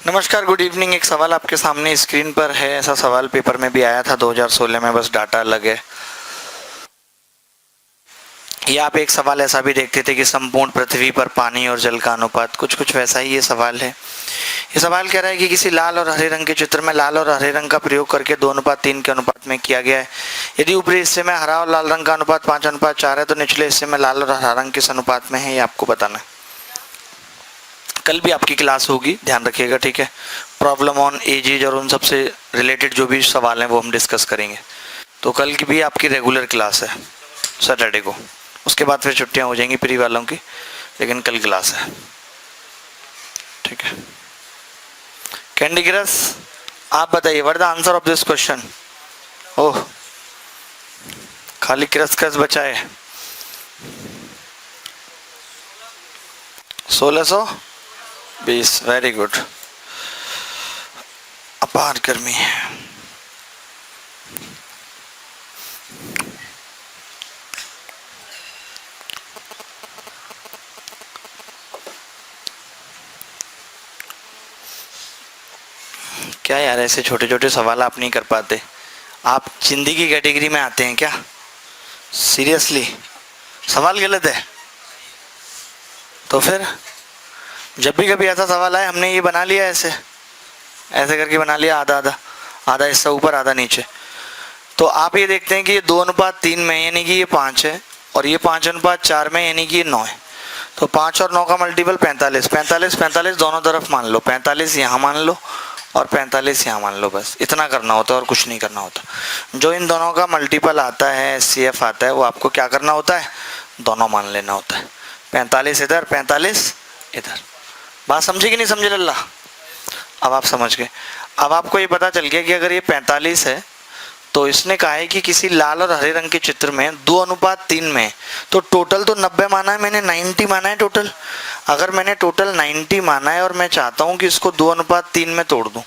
नमस्कार, good evening. एक सवाल आपके सामने स्क्रीन पर है। ऐसा सवाल पेपर में भी आया था 2016 में, बस डाटा अलग है। या आप एक सवाल ऐसा भी देखते थे कि संपूर्ण पृथ्वी पर पानी और जल का अनुपात, कुछ वैसा ही ये सवाल है। ये सवाल कह रहा है कि किसी लाल और हरे रंग के चित्र में लाल और हरे रंग का प्रयोग करके 2:3 के अनुपात में किया गया है। यदि ऊपरी हिस्से में हरा और लाल रंग का अनुपात 5:4 है तो निचले हिस्से में लाल और हरा रंग किस अनुपात में है, ये आपको बताना है। कल भी आपकी क्लास होगी, ध्यान रखिएगा, ठीक है। प्रॉब्लम ऑन एजेज और उन सबसे रिलेटेड जो भी सवाल हैं वो हम डिस्कस करेंगे। तो कल की भी आपकी रेगुलर क्लास है सैटरडे को, उसके बाद फिर छुट्टियां हो जाएंगी प्री वालों की, लेकिन कल क्लास है, ठीक है। कैंडी क्रश, आप बताइए what the answer of this question. Oh, खाली क्रश क्रश बचा है। 1620, वेरी गुड। अपार गर्मी है। क्या यार, ऐसे छोटे छोटे सवाल आप नहीं कर पाते। आप जिंदगी की कैटेगरी में आते हैं क्या? सीरियसली सवाल गलत है। तो फिर जब भी कभी ऐसा सवाल आए, हमने ये बना लिया ऐसे ऐसे करके बना लिया, आधा आधा, आधा हिस्सा ऊपर आधा नीचे। तो आप ये देखते हैं कि ये 2:3 में, यानी कि ये 5 है, और ये 5:4 में, यानी कि ये 9 है। तो 5 और 9 का मल्टीपल 45, 45 45 दोनों तरफ मान लो, 45 यहाँ मान लो और 45 यहाँ मान लो। बस इतना करना होता है और कुछ नहीं करना होता। जो इन दोनों का मल्टीपल आता है, SCF आता है, वो आपको क्या करना होता है, दोनों मान लेना होता है। 45 इधर, 45 इधर। बात समझे कि नहीं समझे लल्ला? अब आप समझ गए। अब आपको ये पता चल गया कि अगर ये 45 है तो इसने कहा है कि किसी लाल और हरे रंग के चित्र में 2:3 में, तो टोटल तो 90 माना है, मैंने 90 माना है टोटल। अगर मैंने टोटल 90 माना है और मैं चाहता हूँ कि इसको 2:3 में तोड़ दूँ,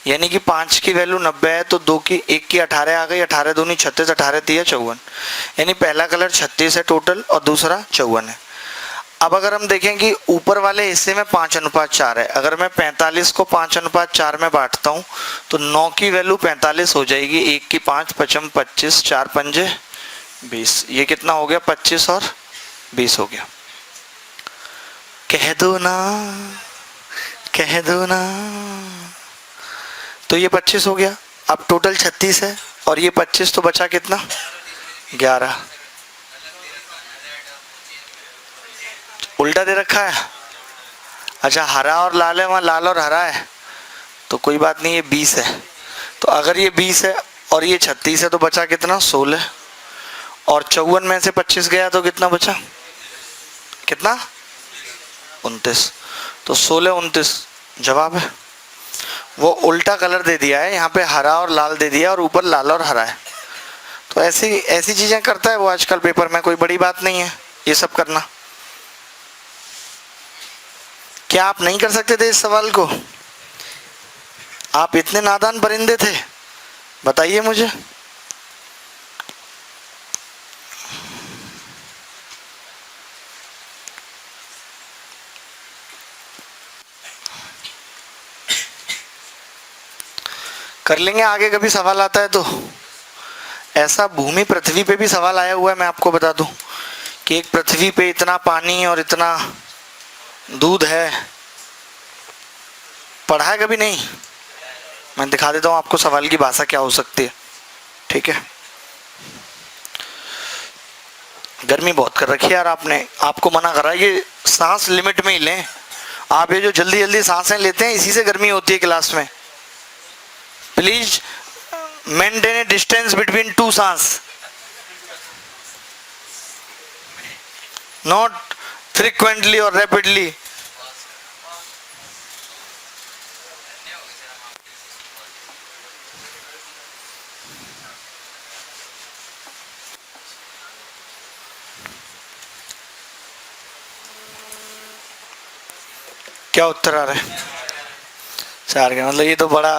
यानी कि 5 की वैल्यू 90 है तो 2 की 1 की 18 आ गई, 18 दूनी 36, 18 3 54, यानी पहला कलर 36 है टोटल और दूसरा 54 है। अब अगर हम देखें कि ऊपर वाले हिस्से में 5:4 है, अगर मैं 45 को 5:4 में बांटता हूँ तो 9 की वैल्यू 45 हो जाएगी, 1 की 5, 5 25, 4 पंजे 20। ये कितना हो गया, 25 और 20 हो गया। कह दो ना, कह दो ना। तो ये 25 हो गया। अब टोटल 36 है और ये 25, तो बचा कितना, 11। उल्टा दे रखा है। अच्छा, हरा और लाल है, वहाँ लाल और हरा है, तो कोई बात नहीं, ये 20 है। तो अगर ये 20 है और ये 36 है तो बचा कितना, 16। और 54 में से 25 गया तो कितना बचा, कितना, 29। तो 16 29 जवाब है। वो उल्टा कलर दे दिया है, यहाँ पे हरा और लाल दे दिया और ऊपर लाल और हरा है। तो ऐसी ऐसी चीजें करता है वो आजकल पेपर में, कोई बड़ी बात नहीं है ये सब करना। क्या आप नहीं कर सकते थे इस सवाल को? आप इतने नादान परिंदे थे? बताइए मुझे। कर लेंगे आगे, कभी सवाल आता है तो। ऐसा भूमि पृथ्वी पे भी सवाल आया हुआ है, मैं आपको बता दूं कि एक पृथ्वी पे इतना पानी और इतना दूध है। पढ़ा है कभी नहीं? मैं दिखा देता हूँ आपको सवाल की भाषा क्या हो सकती है, ठीक है। गर्मी बहुत कर रखी है यार, आपने, आपको मना करा है कि सांस लिमिट में ही लें। आप ये जो जल्दी जल्दी सांसें लेते हैं, इसी से गर्मी होती है क्लास में। Please maintain A distance between two सांस, नॉट फ्रीक्वेंटली और रैपिडली। क्या उत्तर आ रहा है? 4 का मतलब ये तो बड़ा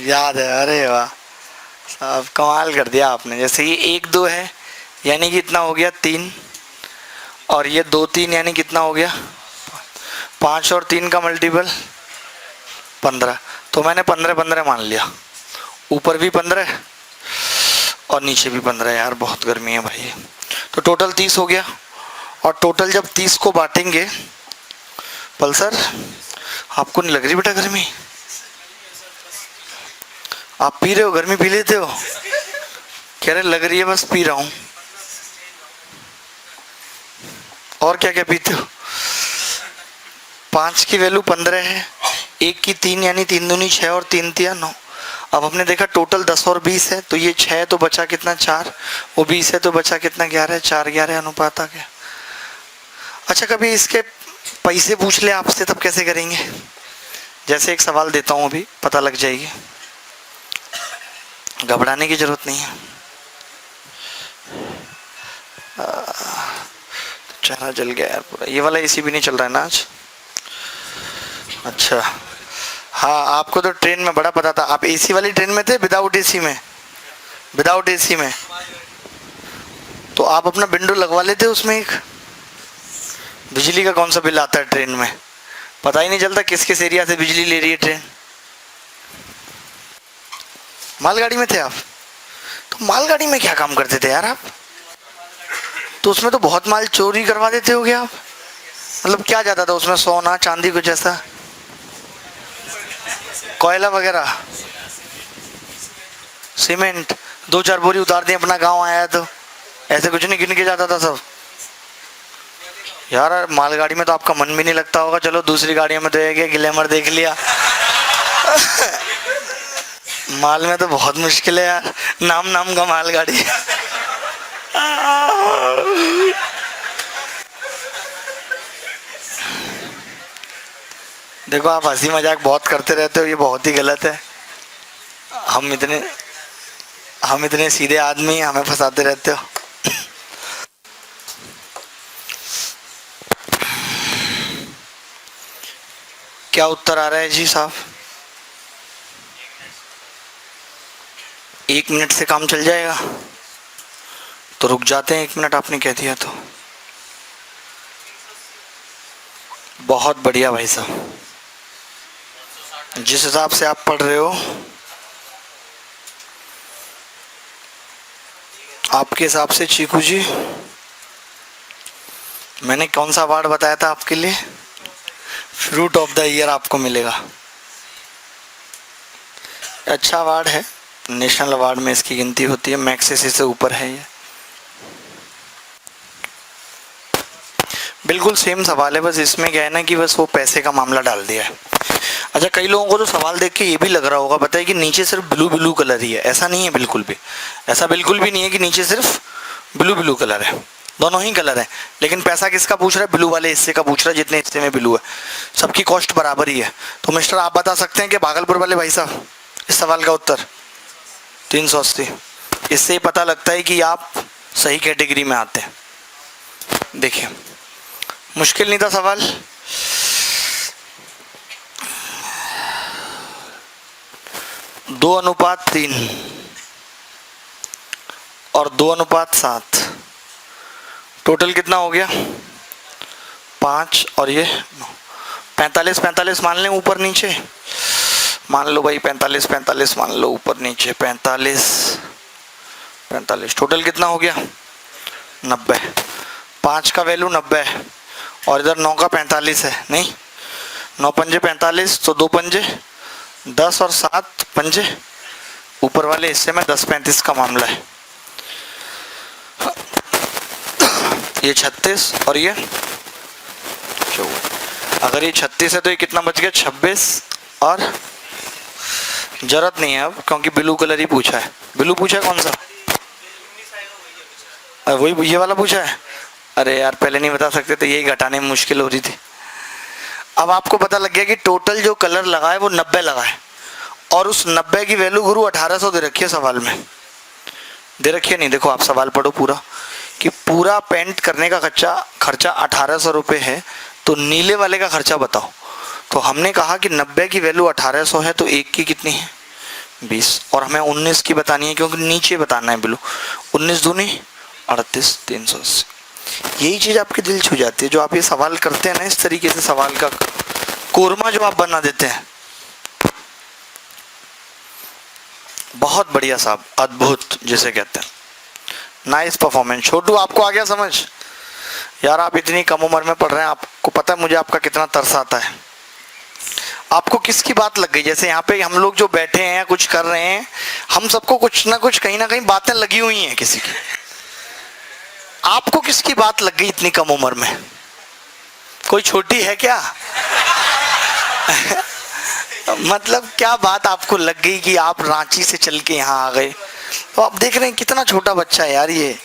याद है। अरे वाह साहब, कमाल कर दिया आपने। जैसे ये 1 2 है, यानी कि इतना हो गया 3, और ये 2 3 यानी कितना हो गया 5, और 3 का मल्टीपल 15, तो मैंने 15 मान लिया, ऊपर भी 15 और नीचे भी 15। यार बहुत गर्मी है भाई। तो टोटल 30 हो गया, और टोटल जब 30 को बांटेंगे, पल्सर आपको नहीं लग रही बेटा गर्मी? आप पी रहे हो, गर्मी पी लेते हो? कह रहे लग रही है, बस पी रहा हूं। और क्या क्या पीते हो? 5 की वैल्यू 15 है, 1 की 3 यानी 3 दूनी 6 और 3 तिया 9। अब हमने देखा टोटल 10 और 20 है, तो ये 6 तो बचा कितना 4, वो 20 है तो बचा कितना 11, 4-11 अनुपात आ गया। अच्छा, कभी इसके पैसे पूछ ले आपसे तब कैसे करेंगे? जैसे एक सवाल देता हूँ, अभी पता लग जाएगी, घबराने की जरूरत नहीं है। चेहरा जल गया यार पूरा। ये वाला एसी भी नहीं चल रहा है ना आज? अच्छा हाँ, आपको तो ट्रेन में बड़ा पता था। आप एसी वाली ट्रेन में थे विदाउट एसी में? विदाउट एसी में तो आप अपना विंडो लगवा लेते उसमें। एक बिजली का कौन सा बिल आता है ट्रेन में, पता ही नहीं चलता किस किस एरिया से बिजली ले रही है ट्रेन। मालगाड़ी में थे आप? तो मालगाड़ी में क्या काम करते थे यार आप? तो उसमें तो बहुत माल चोरी करवा देते होगे आप। मतलब क्या जाता था उसमें? सोना चांदी कुछ ऐसा, कोयला वगैरह, सीमेंट? 2-4 बोरी उतार दी अपना गांव आया तो ऐसे कुछ नहीं गिन के जाता था सब? यार मालगाड़ी में तो आपका मन भी नहीं लगता होगा। चलो दूसरी गाड़ियों में तो एक ग्लैमर देख लिया माल में तो बहुत मुश्किल है यार, नाम नाम का मालगाड़ी देखो आप हंसी मजाक बहुत करते रहते हो, ये बहुत ही गलत है। हम इतने सीधे आदमी हैं, हमें फंसाते रहते हो। क्या उत्तर आ रहा है जी साहब? 1 मिनट से काम चल जाएगा? तो रुक जाते हैं 1 मिनट, आपने कह दिया तो। बहुत बढ़िया भाई साहब, जिस हिसाब से आप पढ़ रहे हो, आपके हिसाब से चीकू जी, मैंने कौन सा अवार्ड बताया था आपके लिए? फ्रूट ऑफ द ईयर आपको मिलेगा। अच्छा अवार्ड है, नेशनल अवार्ड में इसकी गिनती होती है, मैक्सेसी से ऊपर है ये। बिल्कुल सेम सवाल है, बस इसमें क्या है ना कि बस वो पैसे का मामला डाल दिया है। अच्छा, कई लोगों को तो सवाल देख के ये भी लग रहा होगा, बताइए, कि नीचे सिर्फ ब्लू ब्लू कलर ही है। ऐसा नहीं है, बिल्कुल भी ऐसा बिल्कुल भी नहीं है कि नीचे सिर्फ ब्लू ब्लू कलर है, दोनों ही कलर है। लेकिन पैसा किसका पूछ रहा है? ब्लू वाले हिस्से का पूछ रहा है, जितने हिस्से में ब्लू है। सबकी कॉस्ट बराबर ही है। तो मिस्टर आप बता सकते हैं कि भागलपुर वाले भाई साहब, इस सवाल का उत्तर 380। इससे ही पता लगता है कि आप सही कैटेगरी में आते हैं। देखिए, मुश्किल नहीं था सवाल। दो अनुपात 3 और 2:7, टोटल कितना हो गया? 5 और ये 45 मान लें ऊपर नीचे। मान लो भाई 45 मान लो ऊपर नीचे, 45 टोटल कितना हो गया? 90। 5 का वैल्यू 90 है और इधर 9 का 45 है। नहीं, 9 पंजे 45, तो 2 पंजे 10 और 7 पंजे ऊपर वाले हिस्से में 10-35 का मामला है। ये 36 और ये 54। अगर ये 36 है तो ये कितना बच गया? 26। और जरूरत नहीं है अब, क्योंकि ब्लू कलर ही पूछा है। ब्लू पूछा है कौन सा? वही ये वाला पूछा है। अरे यार, पहले नहीं बता सकते तो यही घटाने में मुश्किल हो रही थी। अब आपको पता लग गया कि टोटल जो कलर लगा है वो 90 लगा है, और उस 90 की वैल्यू गुरु 1800 दे रखी है सवाल में। दे रखी है नहीं? देखो आप सवाल पढ़ो पूरा, कि पूरा पेंट करने का खर्चा 1800 रुपये है, तो नीले वाले का खर्चा बताओ। तो हमने कहा कि 90 की वैल्यू 1800 है, तो 1 की कितनी है? 20। और हमें 19 की बतानी है, क्योंकि नीचे बताना है ब्लू। 19 दूनी 38, 380। यही चीज़ आपके दिल छू जाती है, जो आप ये सवाल करते हैं ना, इस तरीके से सवाल का कोरमा जो आप बना देते हैं, बहुत बढ़िया साहब, अद्भुत जिसे कहते हैं, नाइस परफॉर्मेंस। छोटू आपको आ गया समझ? यार आप इतनी कम उम्र में पढ़ रहे हैं, आपको पता है मुझे आपका कितना तरस आता है। आपको किसकी बात लग गई? जैसे यहाँ पे हम लोग जो बैठे हैं कुछ कर रहे हैं, हम सबको कुछ ना कुछ कहीं ना कहीं बातें लगी हुई हैं किसी की। आपको किसकी बात लग गई इतनी कम उम्र में? कोई छोटी है क्या? मतलब क्या बात आपको लग गई कि आप रांची से चल के यहाँ आ गए? तो आप देख रहे हैं कितना छोटा बच्चा है यार ये।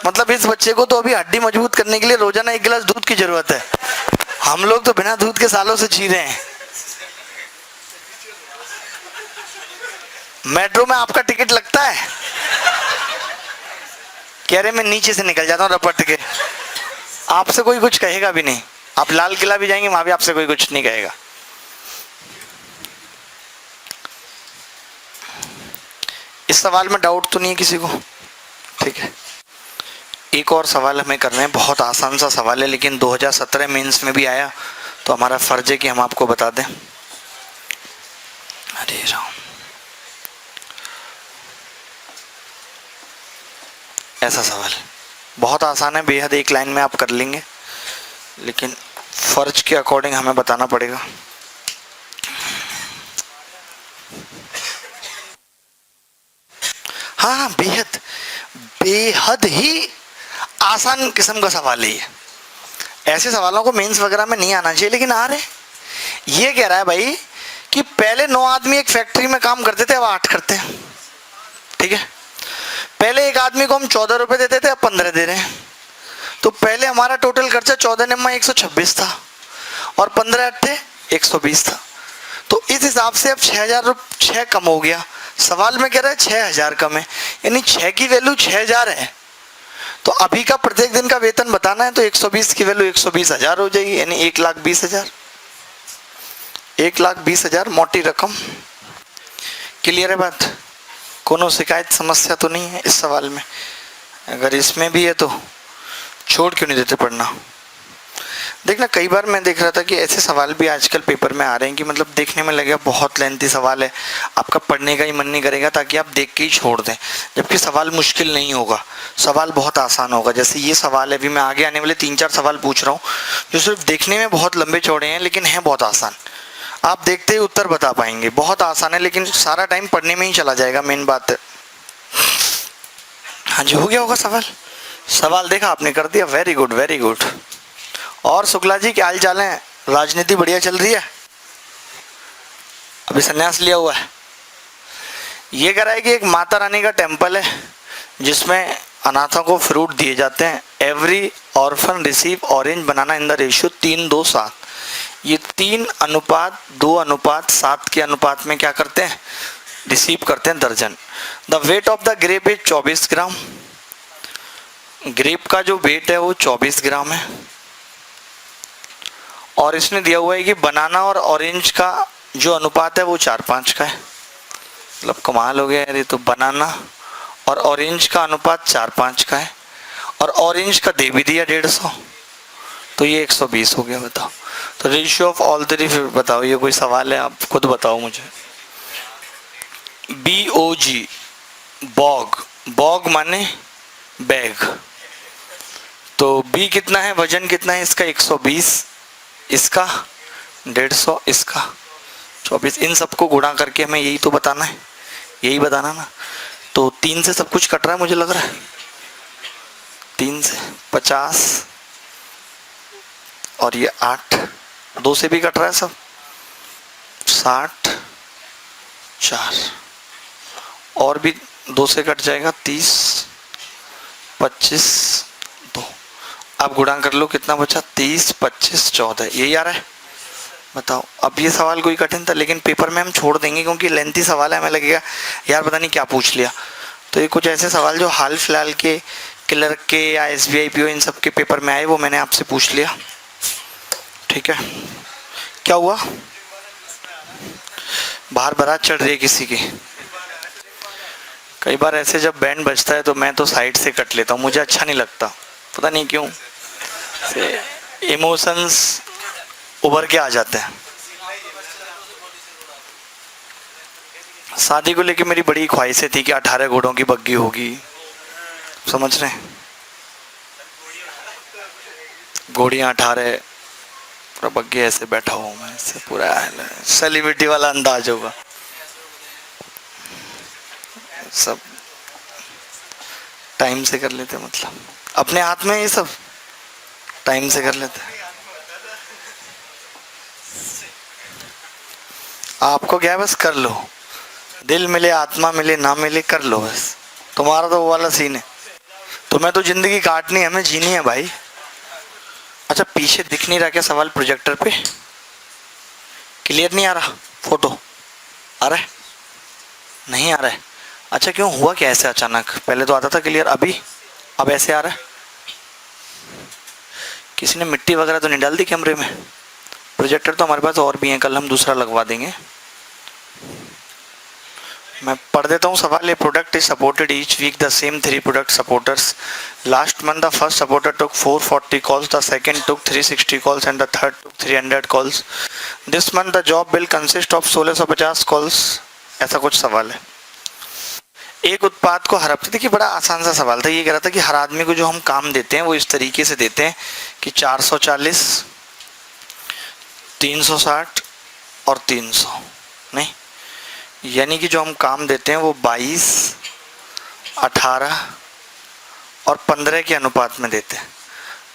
मतलब इस बच्चे को तो अभी हड्डी मजबूत करने के लिए रोजाना 1 गिलास दूध की जरूरत है। हम लोग तो बिना दूध के सालों से जी रहे हैं। मेट्रो में आपका टिकट लगता है? कह रहे मैं नीचे से निकल जाता हूँ रपट के। आपसे कोई कुछ कहेगा भी नहीं। आप लाल किला भी जाएंगे, वहां भी आपसे कोई कुछ नहीं कहेगा। इस सवाल में डाउट तो नहीं है किसी को? ठीक है, एक और सवाल हमें करना है। बहुत आसान सा सवाल है, लेकिन 2017 मेंस में भी आया, तो हमारा फर्ज है कि हम आपको बता दें। अरे राम, ऐसा सवाल बहुत आसान है बेहद, एक लाइन में आप कर लेंगे, लेकिन फर्ज के अकॉर्डिंग हमें बताना पड़ेगा। हाँ हाँ, बेहद बेहद ही आसान किस्म का सवाल है ये। ऐसे सवालों को मेंस वगैरह में नहीं आना चाहिए, लेकिन आ रहे। ये कह रहा है भाई कि पहले 9 आदमी एक फैक्ट्री में काम करते थे, अब 8 करते हैं। ठीक है, पहले एक आदमी को हम 14 रुपए देते थे, अब 15 दे रहे हैं। तो पहले हमारा टोटल खर्चा 14 निम्मा 126 था, और 15 अट्ठे 120 था। तो इस हिसाब से अब 6 कम हो गया। सवाल में कह रहा है 6000 कम है, यानी 6 की वैल्यू 6000 है। तो अभी का प्रत्येक दिन का वेतन बताना है, तो 120 की वैल्यू 120,000 हो जाएगी, यानी 1,20,000। 1,20,000 मोटी रकम। क्लियर है बात? कोनो शिकायत समस्या तो नहीं है इस सवाल में? अगर इसमें भी है तो छोड़ क्यों नहीं देते पढ़ना? देखना, कई बार मैं देख रहा था कि ऐसे सवाल भी आजकल पेपर में आ रहे हैं कि मतलब देखने में लगेगा बहुत लेंथी सवाल है, आपका पढ़ने का ही मन नहीं करेगा, ताकि आप देख के ही छोड़ दें। जबकि सवाल मुश्किल नहीं होगा, सवाल बहुत आसान होगा। जैसे ये सवाल है, अभी मैं आगे आने वाले 3-4 सवाल पूछ रहा हूँ जो सिर्फ देखने में बहुत लंबे चौड़े हैं, लेकिन हैं बहुत आसान। आप देखते ही उत्तर बता पाएंगे। बहुत आसान है, लेकिन सारा टाइम पढ़ने में ही चला जाएगा, मेन बात है। हाँ जी, हो गया होगा सवाल? सवाल देखा आपने, कर दिया, वेरी गुड वेरी गुड। और शुक्ला जी क्या हाल चाल है? राजनीति बढ़िया चल रही है? अभी संन्यास लिया हुआ है? ये कह रहा है कि एक माता रानी का टेम्पल है जिसमें अनाथों को फ्रूट दिए जाते हैं। Every orphan receive orange banana in the ratio 3:2:7। ये 3:2:7 के अनुपात में क्या करते हैं? रिसीव करते हैं दर्जन। The weight of the grape is 24 gram. Grape का जो वेट है वो 24 ग्राम है। और इसने दिया हुआ है कि बनाना और ऑरेंज का जो अनुपात है वो 4:5 का है। मतलब कमाल हो गया यार, ये तो बनाना और ऑरेंज का अनुपात 4:5 का है, और ऑरेंज का दे भी दिया 150, तो ये 120 हो गया। बताओ, तो रेशियो ऑफ ऑल थ्री बताओ। ये कोई सवाल है? आप खुद बताओ मुझे। BOG, बॉग, बॉग माने बैग। तो B कितना है, वजन कितना है इसका? 120, इसका 150, इसका 24। इन सबको गुणा करके हमें यही तो बताना है, यही बताना ना। तो 3 से सब कुछ कट रहा है मुझे लग रहा है। 3 से 50, और ये 8, 2 से भी कट रहा है सब, 60, 4, और भी 2 से कट जाएगा, 30, 25, 2। आप गुणा कर लो कितना बचा, 30, 25, 14। यही आ रहा है? बताओ। अब ये सवाल कोई कठिन था, लेकिन पेपर में हम छोड़ देंगे क्योंकि लेंथी सवाल है, हमें लगेगा यार पता नहीं क्या पूछ लिया। तो ये कुछ ऐसे सवाल जो हाल फिलहाल के क्लर्क के या SBI PO इन सब के पेपर में आए, वो मैंने आपसे पूछ लिया। ठीक है, क्या हुआ? बाहर बारात चढ़ रही है किसी की? कई बार ऐसे जब बैंड बजता है तो मैं तो साइड से कट लेता हूँ, मुझे अच्छा नहीं लगता, पता नहीं क्यों, इमोशंस उभर के आ जाते हैं। शादी को लेके मेरी बड़ी ख्वाहिशें थी कि 18 घोड़ों की बग्गी होगी, समझ रहे हैं, घोड़ियाँ 18, पूरा बग्गी ऐसे बैठा हूँ मैं, ऐसे पूरा सेलिब्रिटी वाला अंदाज होगा सब, टाइम से कर लेते, मतलब अपने हाथ में ये सब टाइम से कर लेते। आपको क्या है, बस कर लो, दिल मिले आत्मा मिले ना मिले कर लो बस, तुम्हारा तो वो वाला सीन है। तुम्हें तो जिंदगी काटनी है, हमें जीनी है भाई। अच्छा पीछे दिख नहीं रहा क्या सवाल प्रोजेक्टर पे, क्लियर नहीं आ रहा, फोटो आ रहा है, नहीं आ रहा है? अच्छा क्यों हुआ क्या ऐसे अचानक, पहले तो आता था क्लियर, अभी अब ऐसे आ रहा है? किसी ने मिट्टी वगैरह तो नहीं डाल दी कैमरे में? प्रोजेक्टर तो हमारे पास और भी है, कल हम दूसरा लगवा देंगे। मैं पढ़ देता हूँ सवाल। ये product is supported each week the same 3 product supporters. Last month the first supporter took 440 calls, the second took 360 calls and the third took 300 calls. This month the job will consist of 1650 calls. ऐसा कुछ सवाल है। एक उत्पाद को हर हफ्ते, देखिए बड़ा आसान सा सवाल था। ये कह रहा था कि हर आदमी को जो हम काम देते हैं वो इस तरीके से देते हैं कि 440, 360 और 300, नहीं, यानी कि जो हम काम देते हैं वो 22, 18 और 15 के अनुपात में देते हैं।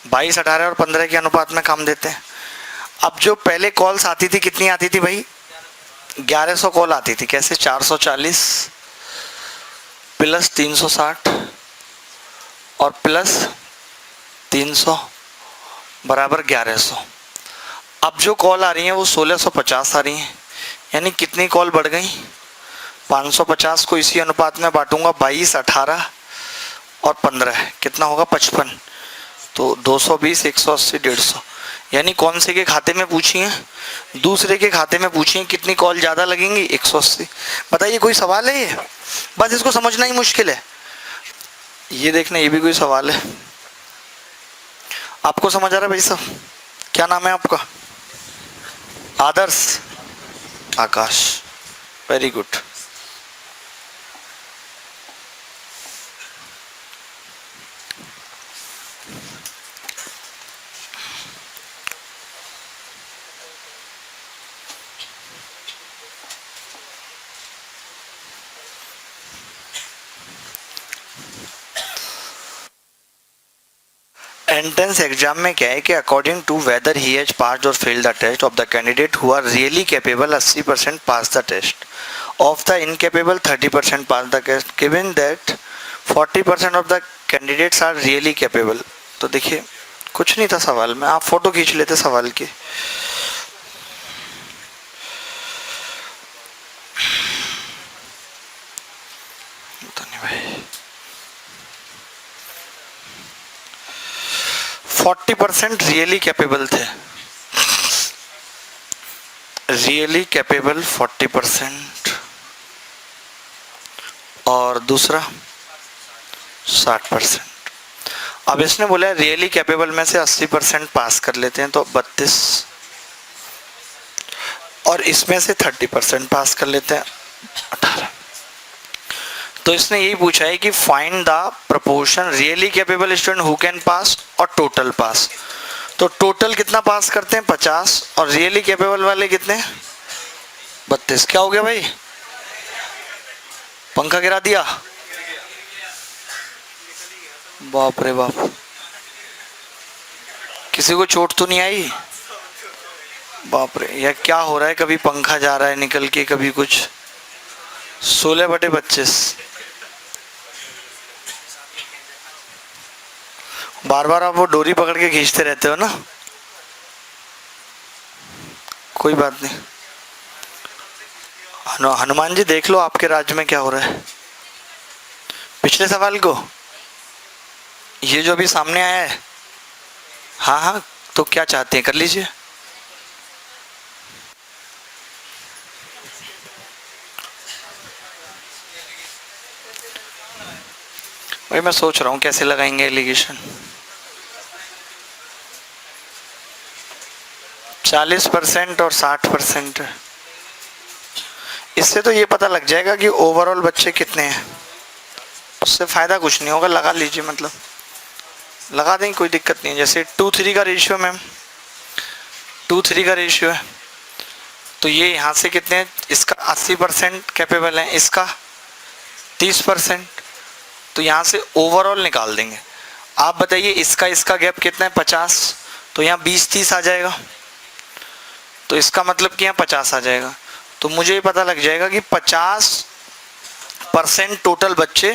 22, 18 और 15 के अनुपात में काम देते हैं। अब जो पहले कॉल्स आती थी कितनी आती थी भाई? 1100 कॉल आती थी। कैसे? 440 प्लस 360 और प्लस 300 बराबर 1100। अब जो कॉल आ रही है वो 1650 आ रही है, यानी कितनी कॉल बढ़ गई? 550 को इसी अनुपात में बांटूंगा, 22, 18 और 15, कितना होगा? 55। तो 220, 180, 150, यानी कौन से के खाते में पूछी है? दूसरे के खाते में पूछी है। कितनी कॉल ज़्यादा लगेंगी? 180। बताइए कोई सवाल है ये? बस इसको समझना ही मुश्किल है। ये देखना, ये भी कोई सवाल है? आपको समझ आ रहा है भाई साहब? क्या नाम है आपका? Adarsh, Akash, very good. Entrance exam में क्या है कि according to whether he has passed और failed the test of the candidate who are really capable 80% pass the test, of the incapable 30% pass the test, given that 40% of the candidates are really capable. तो देखिए कुछ नहीं था सवाल में, आप photo खींच लेते सवाल की। भाई 40% रियली कैपेबल थे, रियली कैपेबल 40% और दूसरा 60%। अब इसने बोला रियली कैपेबल में से 80% पास कर लेते हैं तो 32, और इसमें से 30% पास कर लेते हैं 18। तो इसने यही पूछा है कि find the proportion really capable student who can pass और टोटल पास। तो टोटल कितना पास करते हैं? 50, और रियली कैपेबल वाले कितने? 32। क्या हो गया भाई? पंखा गिरा दिया? बाप रे बाप, किसी को चोट तो नहीं आई? बाप रे, यह क्या हो रहा है? कभी पंखा जा रहा है निकल के, कभी कुछ। 16/25। बार बार आप वो डोरी पकड़ के खींचते रहते हो ना, कोई बात नहीं। हनुमान जी देख लो आपके राज्य में क्या हो रहा है। पिछले सवाल को, ये जो अभी सामने आया है, हाँ हाँ, तो क्या चाहते हैं कर लीजिए। भाई मैं सोच रहा हूँ कैसे लगाएंगे एलिगेशन। 40% और 60%। इससे तो ये पता लग जाएगा कि ओवरऑल बच्चे कितने हैं, उससे फ़ायदा कुछ नहीं होगा, लगा लीजिए, मतलब लगा देंगे, कोई दिक्कत नहीं है। जैसे 2:3 का रेशियो मैम, 2:3 का रेशियो है, तो ये यहाँ से कितने हैं, इसका 80% कैपेबल है, इसका 30%, तो यहाँ से ओवरऑल निकाल देंगे। आप बताइए इसका गैप कितना है, 50, तो यहाँ 20-30 आ जाएगा, तो इसका मतलब कि यहाँ 50 आ जाएगा। तो मुझे ये पता लग जाएगा कि 50% टोटल बच्चे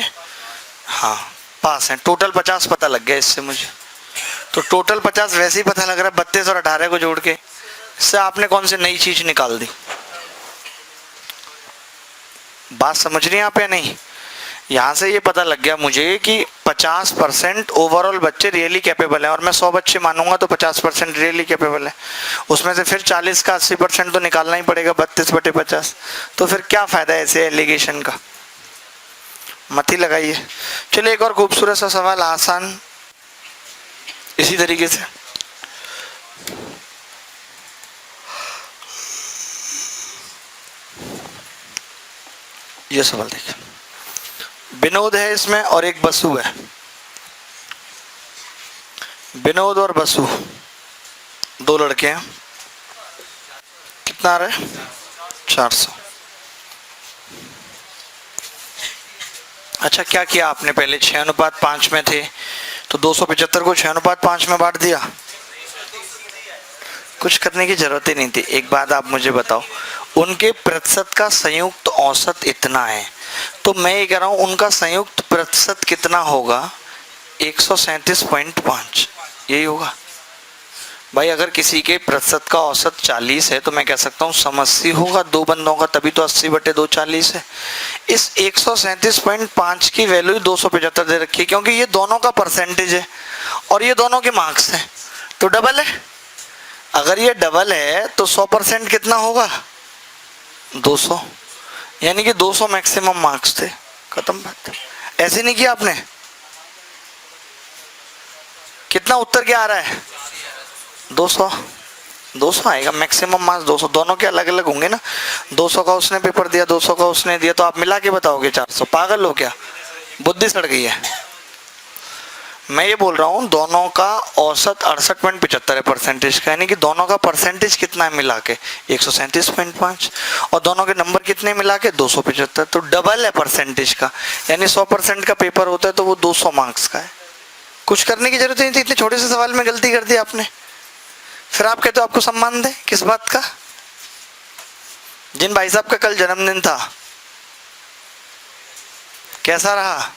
हाँ पास हैं, टोटल 50 पता लग गया इससे मुझे। तो टोटल 50 वैसे ही पता लग रहा है 32 और 18 को जोड़ के। इससे आपने कौन सी नई चीज निकाल दी? बात समझ रही हैं आप या नहीं? यहाँ से ये पता लग गया मुझे कि 50% ओवरऑल बच्चे रियली कैपेबल हैं, और मैं 100 बच्चे मानूंगा तो 50% रियली कैपेबल है। उसमें से फिर 40 का 80% तो निकालना ही पड़ेगा, 32/50। तो फिर क्या फ़ायदा है ऐसे एलिगेशन का, मत ही लगाइए। चलिए एक और खूबसूरत सा सवाल, आसान इसी तरीके से। ये सवाल देखिए, विनोद है इसमें और एक बसु है। विनोद और बसु दो लड़के हैं, कितना आ रहा है? 400। अच्छा, क्या किया आपने पहले? 6:5 में थे तो 275 को 6:5 में बांट दिया। कुछ करने की जरूरत ही नहीं थी। एक बात आप मुझे बताओ, उनके प्रतिशत का संयुक्त औसत इतना है, तो मैं ये कह रहा हूं उनका संयुक्त प्रतिशत कितना होगा? 137.5, यही होगा भाई। अगर किसी के प्रतिशत का औसत 40 है तो मैं कह सकता हूँ 80 होगा, दो बंदों का, तभी तो 80/2 40 है। इस 137.5 की वैल्यू 275 दे रखी है, क्योंकि ये दोनों का परसेंटेज है और ये दोनों के मार्क्स हैं, तो डबल है। अगर ये डबल है तो 100% कितना होगा? 200, यानी कि 200 मैक्सिमम मार्क्स थे, खत्म बात। ऐसे नहीं किया आपने? कितना उत्तर क्या आ रहा है? 200 आएगा मैक्सिमम मार्क्स, 200। दोनों के अलग अलग होंगे ना, 200 का उसने पेपर दिया, 200 का उसने दिया, तो आप मिला के बताओगे 400? पागल हो क्या? बुद्धि सड़ गई है? मैं ये बोल रहा हूँ दोनों का औसत 68.75 है परसेंटेज का, यानी कि दोनों का परसेंटेज कितना है मिला के? 137.5, और दोनों के नंबर कितने मिला के? 275, तो डबल है परसेंटेज का। यानी 100% का पेपर होता है तो वो 200 मार्क्स का है। कुछ करने की जरूरत नहीं थी, इतने छोटे से सवाल में गलती कर दी आपने। फिर आप कहते हो आपको सम्मान दे, किस बात का? जिन भाई साहब का कल जन्मदिन था, कैसा रहा?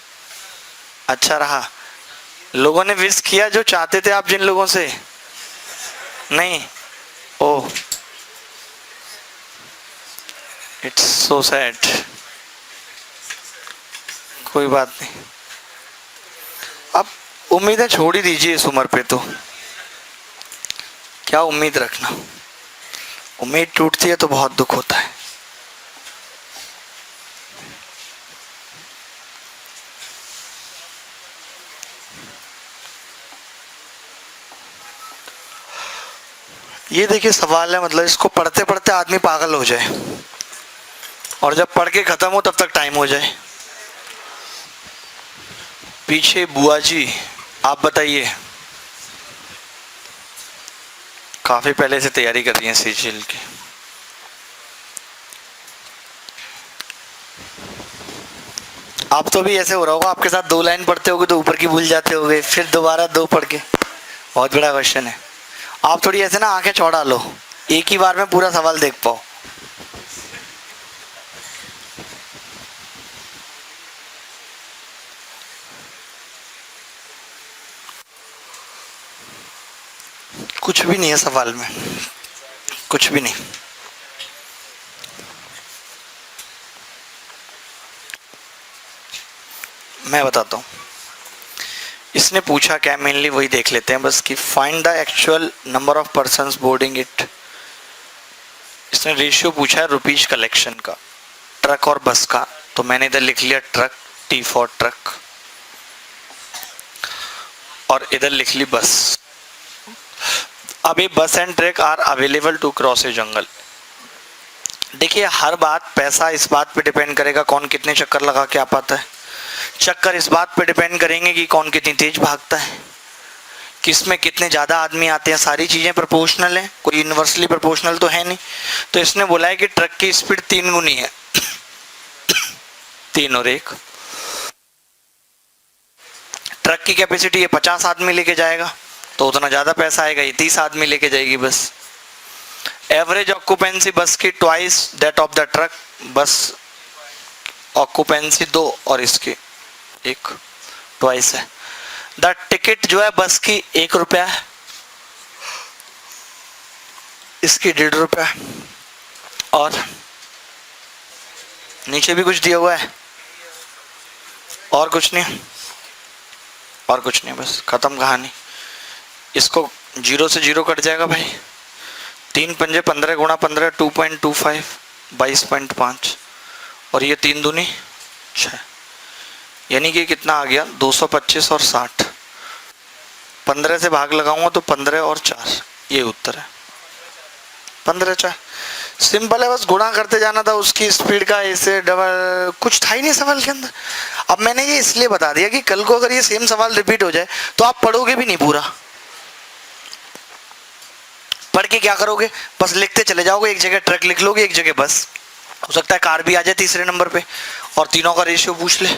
अच्छा रहा। लोगों ने विश किया जो चाहते थे आप जिन लोगों से? नहीं। ओह, इट्स सो सैड। कोई बात नहीं, अब उम्मीदें छोड़ ही दीजिए इस उम्र पे, तो क्या उम्मीद रखना। उम्मीद टूटती है तो बहुत दुख होता है। ये देखिए सवाल है, मतलब इसको पढ़ते पढ़ते आदमी पागल हो जाए, और जब पढ़ के खत्म हो तब तक टाइम हो जाए। पीछे बुआ जी, आप बताइए। काफी पहले से तैयारी कर रही हैं सीजीएल की। आप तो भी ऐसे हो रहा होगा, आपके साथ 2 लाइन पढ़ते होगे तो ऊपर की भूल जाते होगे, फिर दोबारा 2 पढ़ के। बहुत बड़ा क्वेश्चन है। आप थोड़ी ऐसे ना आंखें चौड़ा लो, एक ही बार में पूरा सवाल देख पाओ। कुछ भी नहीं है सवाल में, कुछ भी नहीं। मैं बताता हूँ इसने पूछा क्या, मेनली वही देख लेते हैं बस, कि find the actual number of persons boarding it. इसने रेशियो पूछा है रुपीज कलेक्शन का, ट्रक और बस का, तो मैंने इधर लिख लिया ट्रक, टी फॉर ट्रक, और इधर लिख ली बस। अब ये bus and truck are available to cross a jungle. देखिए हर बात, पैसा इस बात पे डिपेंड करेगा कौन कितने चक्कर लगा के आ पाता है, चक्कर इस बात पे डिपेंड करेंगे कि कौन कितनी तेज भागता है, किस में कितने ज़्यादा आदमी आते हैं। सारी चीज़ें प्रोपोर्शनल हैं, कोई यूनिवर्सली प्रोपोर्शनल तो है नहीं। तो इसने बोला है कि ट्रक की स्पीड 3 गुनी है 3 और 1। ट्रक की कैपेसिटी ये 50 आदमी लेके जाएगा, तो उतना ज़्यादा पैसा आएगा, ये 30 आदमी लेके जाएगी बस। एवरेज ऑक्यूपेंसी बस की twice that of the truck, बस ऑक्यूपेंसी 2 और इसकी 1 ट्वाइस है। द टिकट जो है बस की 1 रुपया है, इसकी 1.5 रुपया, और नीचे भी कुछ दिया हुआ है, और कुछ नहीं, और कुछ नहीं, बस खत्म कहानी। इसको 0 से 0 कट जाएगा भाई, 3 पंजे 15 गुणा 15 2.25 22.5, और ये 3 दूनी 6, यानी कि कितना आ गया 225 और 60। 15 से भाग लगाऊंगा तो 15 और 4, ये उत्तर है 15 4। सिंपल है, बस गुणा करते जाना था उसकी स्पीड का, ऐसे डबल कुछ था ही नहीं सवाल के अंदर। अब मैंने ये इसलिए बता दिया कि कल को अगर ये सेम सवाल रिपीट हो जाए तो आप पढ़ोगे भी नहीं पूरा। पढ़ के क्या करोगे, बस लिखते चले जाओगे, एक जगह ट्रक लिख लोगे, एक जगह बस, हो सकता है कार भी आ जाए तीसरे नंबर पे और तीनों का रेशियो पूछ ले,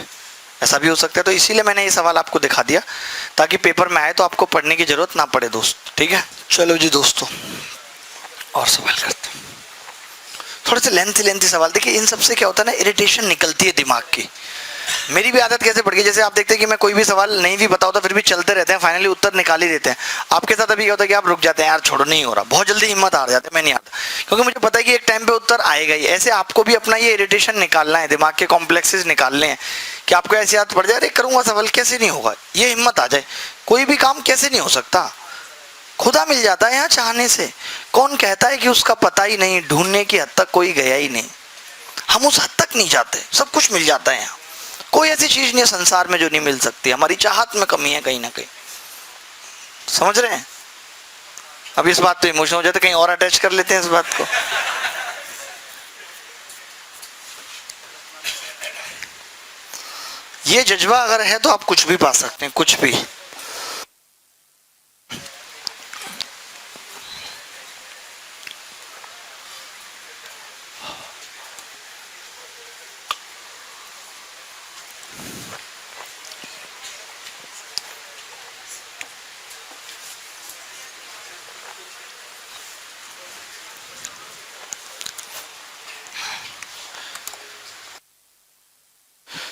ऐसा भी हो सकता है। तो इसीलिए मैंने ये सवाल आपको दिखा दिया ताकि पेपर में आए तो आपको पढ़ने की जरूरत ना पड़े दोस्त, ठीक है। चलो जी दोस्तों, और सवाल करते हैं, थोड़े से लेंथी सवाल। देखिए इन सबसे क्या होता है ना, इरिटेशन निकलती है दिमाग की। मेरी भी आदत कैसे पड़ गई, जैसे आप देखते हैं कि मैं कोई भी सवाल नहीं भी बताऊँ तो फिर भी चलते रहते हैं, फाइनली उत्तर निकाल ही देते हैं। आपके साथ अभी क्या होता है कि आप रुक जाते हैं, यार छोड़ो नहीं हो रहा, बहुत जल्दी हिम्मत हार जाते हैं, मैं नहीं आता, क्योंकि मुझे पता है कि एक टाइम पे उत्तर आएगा ही। ऐसे आपको भी अपना ये इरिटेशन निकालना है, दिमाग के कॉम्प्लेक्सेस निकालने हैं कि आपको ऐसी आदत पड़ जाए, अरे करूँगा सवाल कैसे नहीं होगा, ये हिम्मत आ जाए, कोई भी काम कैसे नहीं हो सकता, खुदा मिल जाता है यहाँ चाहने से। कौन कहता है कि उसका पता ही नहीं, ढूंढने की हद तक कोई गया ही नहीं, हम उस हद तक नहीं जाते, सब कुछ मिल जाता है यहाँ। कोई ऐसी चीज नहीं है संसार में जो नहीं मिल सकती, हमारी चाहत में कमी है कहीं ना कहीं, समझ रहे हैं। अब इस बात पे इमोशनल हो जाते, कहीं और अटैच कर लेते हैं इस बात को। ये जज्बा अगर है तो आप कुछ भी पा सकते हैं, कुछ भी।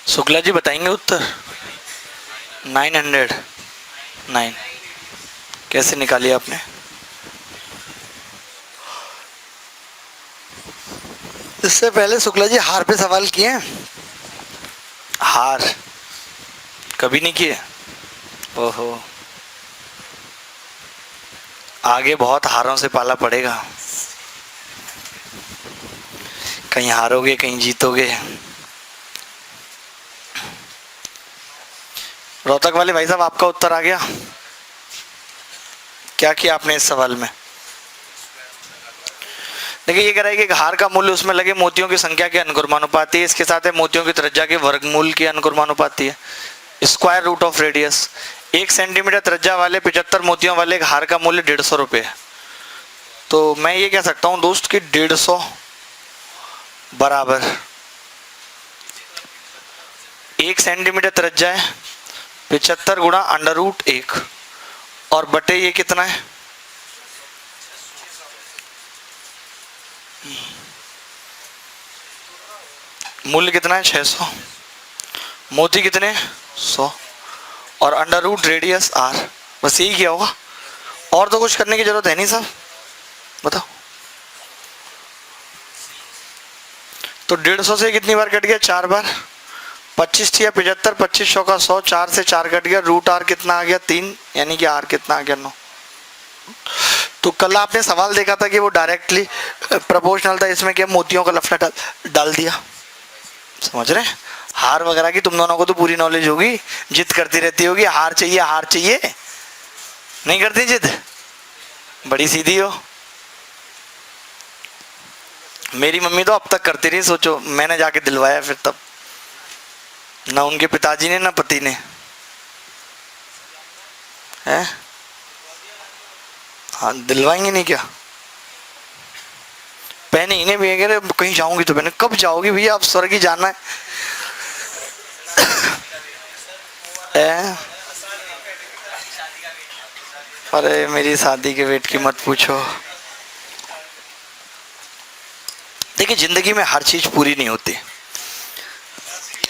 शुक्ला जी बताएंगे उत्तर। 909 कैसे निकाली आपने? इससे पहले शुक्ला जी हार पे सवाल किए हैं? हार कभी नहीं किए? ओहो, आगे बहुत हारों से पाला पड़ेगा, कहीं हारोगे कहीं जीतोगे। रोहतक वाले भाई साहब आपका उत्तर आ गया, क्या किया आपने इस सवाल में? देखिए ये कह रहा है कि हार का मूल्य उसमें लगे मोतियों की संख्या के अनुक्रमानुपाती है, इसके साथ है मोतियों की त्रिज्या के वर्गमूल के अनुक्रमानुपाती है, square root of radius. 1 centimetre त्रिज्या वाले 75 मोतियों वाले एक हार का मूल्य 150 रुपये है। तो मैं ये कह सकता हूँ दोस्त कि 150 बराबर 1 सेंटीमीटर त्रिज्या है, 75 गुणा √1 और बटे ये कितना है, मूल्य कितना है 600, मोती कितने 100 और √ रेडियस r। बस यही किया होगा, और तो कुछ करने की जरूरत है नहीं साहब, बताओ। तो 150 से कितनी बार कट गया? 4 बार। 25 थी 75, 25 का 100, 4 से 4 कट गया, √r कितना आ गया 3, यानी कि r कितना आ गया 9। तो कल आपने सवाल देखा था कि वो डायरेक्टली प्रोपोर्शनल था, इसमें क्या मोतियों का लफड़ा डाल दिया, समझ रहे हैं। हार वगैरह की तुम दोनों को तो पूरी नॉलेज होगी, जिद करती रहती होगी, हार चाहिए नहीं करती जिद, बड़ी सीधी हो। मेरी मम्मी तो अब तक करती रही, सोचो मैंने जाके दिलवाया फिर तब, ना उनके पिताजी ने ना पति ने। है हाँ, दिलवाएंगे नहीं क्या? पहने इन्हें भी कह रहे कहीं जाऊंगी तो पहने, कब जाओगी भैया, आप स्वर्ग ही जाना है? अरे मेरी शादी के वेट की मत पूछो। देखिए जिंदगी में हर चीज पूरी नहीं होती,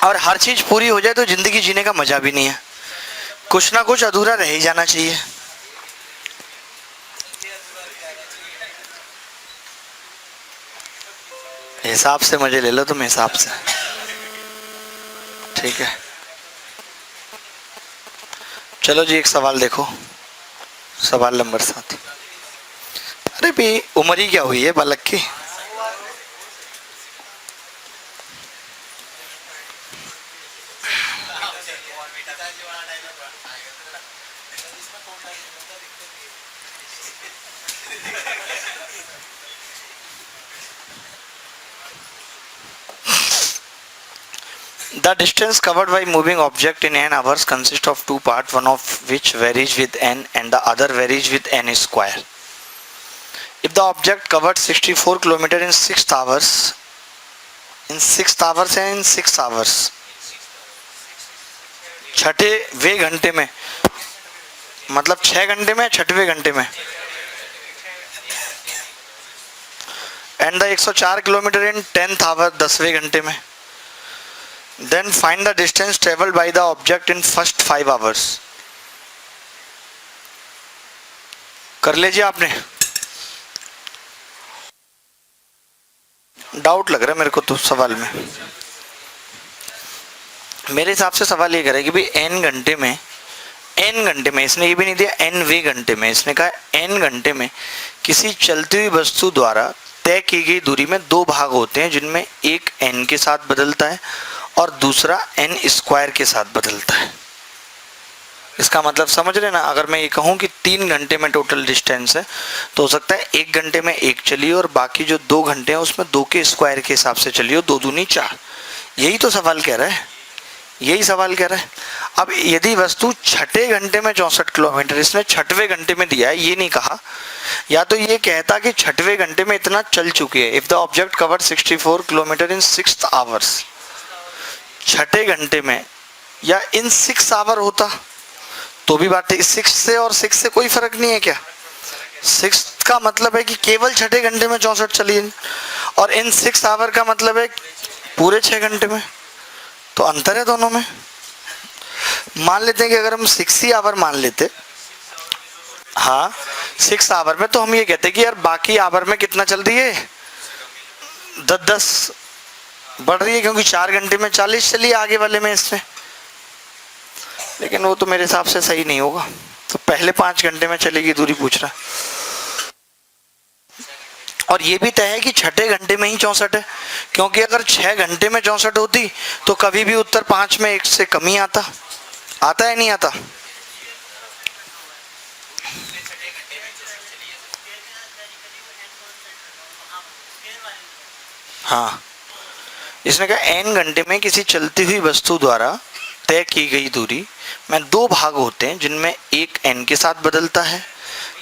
और हर चीज पूरी हो जाए तो जिंदगी जीने का मजा भी नहीं है, कुछ ना कुछ अधूरा रह ही जाना चाहिए। हिसाब से मजे ले लो तुम, हिसाब से, ठीक है। चलो जी एक सवाल देखो, सवाल नंबर 7। अरे भी उम्र ही क्या हुई है बालक की? The distance covered by moving object in n hours consists of two parts, one of which varies with n and the other varies with n square. If the object covered 64 km in 6 hours, in 6 hours and in 6 hours, छठे वे घंटे में, मतलब 6 घंटे में, छठवें घंटे में, and the 104 kilometre in 10th hour, 10वें घंटे में, then find the distance traveled by the object in first 5 hours. कर लीजिए आपने, डाउट लग रहा है मेरे को तो सवाल में। मेरे हिसाब से सवाल ये करे कि भाई n घंटे में, इसने ये भी नहीं दिया n वे घंटे में, इसने कहा n घंटे में किसी चलती हुई वस्तु द्वारा तय की गई दूरी में दो भाग होते हैं, जिनमें एक n के साथ बदलता है और दूसरा n स्क्वायर के साथ बदलता है। इसका मतलब समझ रहे ना, अगर मैं ये कहूँ कि 3 घंटे में टोटल डिस्टेंस है, तो हो सकता है 1 घंटे में 1 चलिए और बाकी जो 2 घंटे हैं उसमें 2 के स्क्वायर के हिसाब से चलिए, 2 दूनी 4। यही तो सवाल कह रहा है, यही सवाल कह रहा है। अब यदि वस्तु छठे घंटे में 64 किलोमीटर, इसने छठवें घंटे में दिया है, ये नहीं कहा, या तो ये कहता कि छठवें घंटे में इतना चल चुकी है। If the object covered 64 kilometre in 6 hours, छठे घंटे में, या इन 6 आवर होता तो भी बात है। 6 से और 6 से कोई फर्क नहीं है क्या? 6 का मतलब है कि केवल छठे घंटे में 64 चली, और इन 6 आवर का मतलब है पूरे 6 घंटे में, तो अंतर है दोनों में। मान लेते हैं कि अगर हम 6 ही आवर मान लेते, हाँ 6 आवर में, तो हम ये कहते हैं कि यार बाकी आवर में कितना चल रही है, 10 बढ़ रही है, क्योंकि 4 घंटे में 40 चली आगे वाले में इसमें। लेकिन वो तो मेरे हिसाब से सही नहीं होगा, तो पहले 5 घंटे में चलेगी दूरी पूछ रहा। और ये भी तय है कि छठे घंटे में ही 64 है, क्योंकि अगर 6 घंटे में 64 होती तो कभी भी उत्तर 5 में 1 से कम ही आता है, नहीं आता? हाँ, इसने कहा n घंटे में किसी चलती हुई वस्तु द्वारा तय की गई दूरी में 2 भाग होते हैं, जिनमें एक n के साथ बदलता है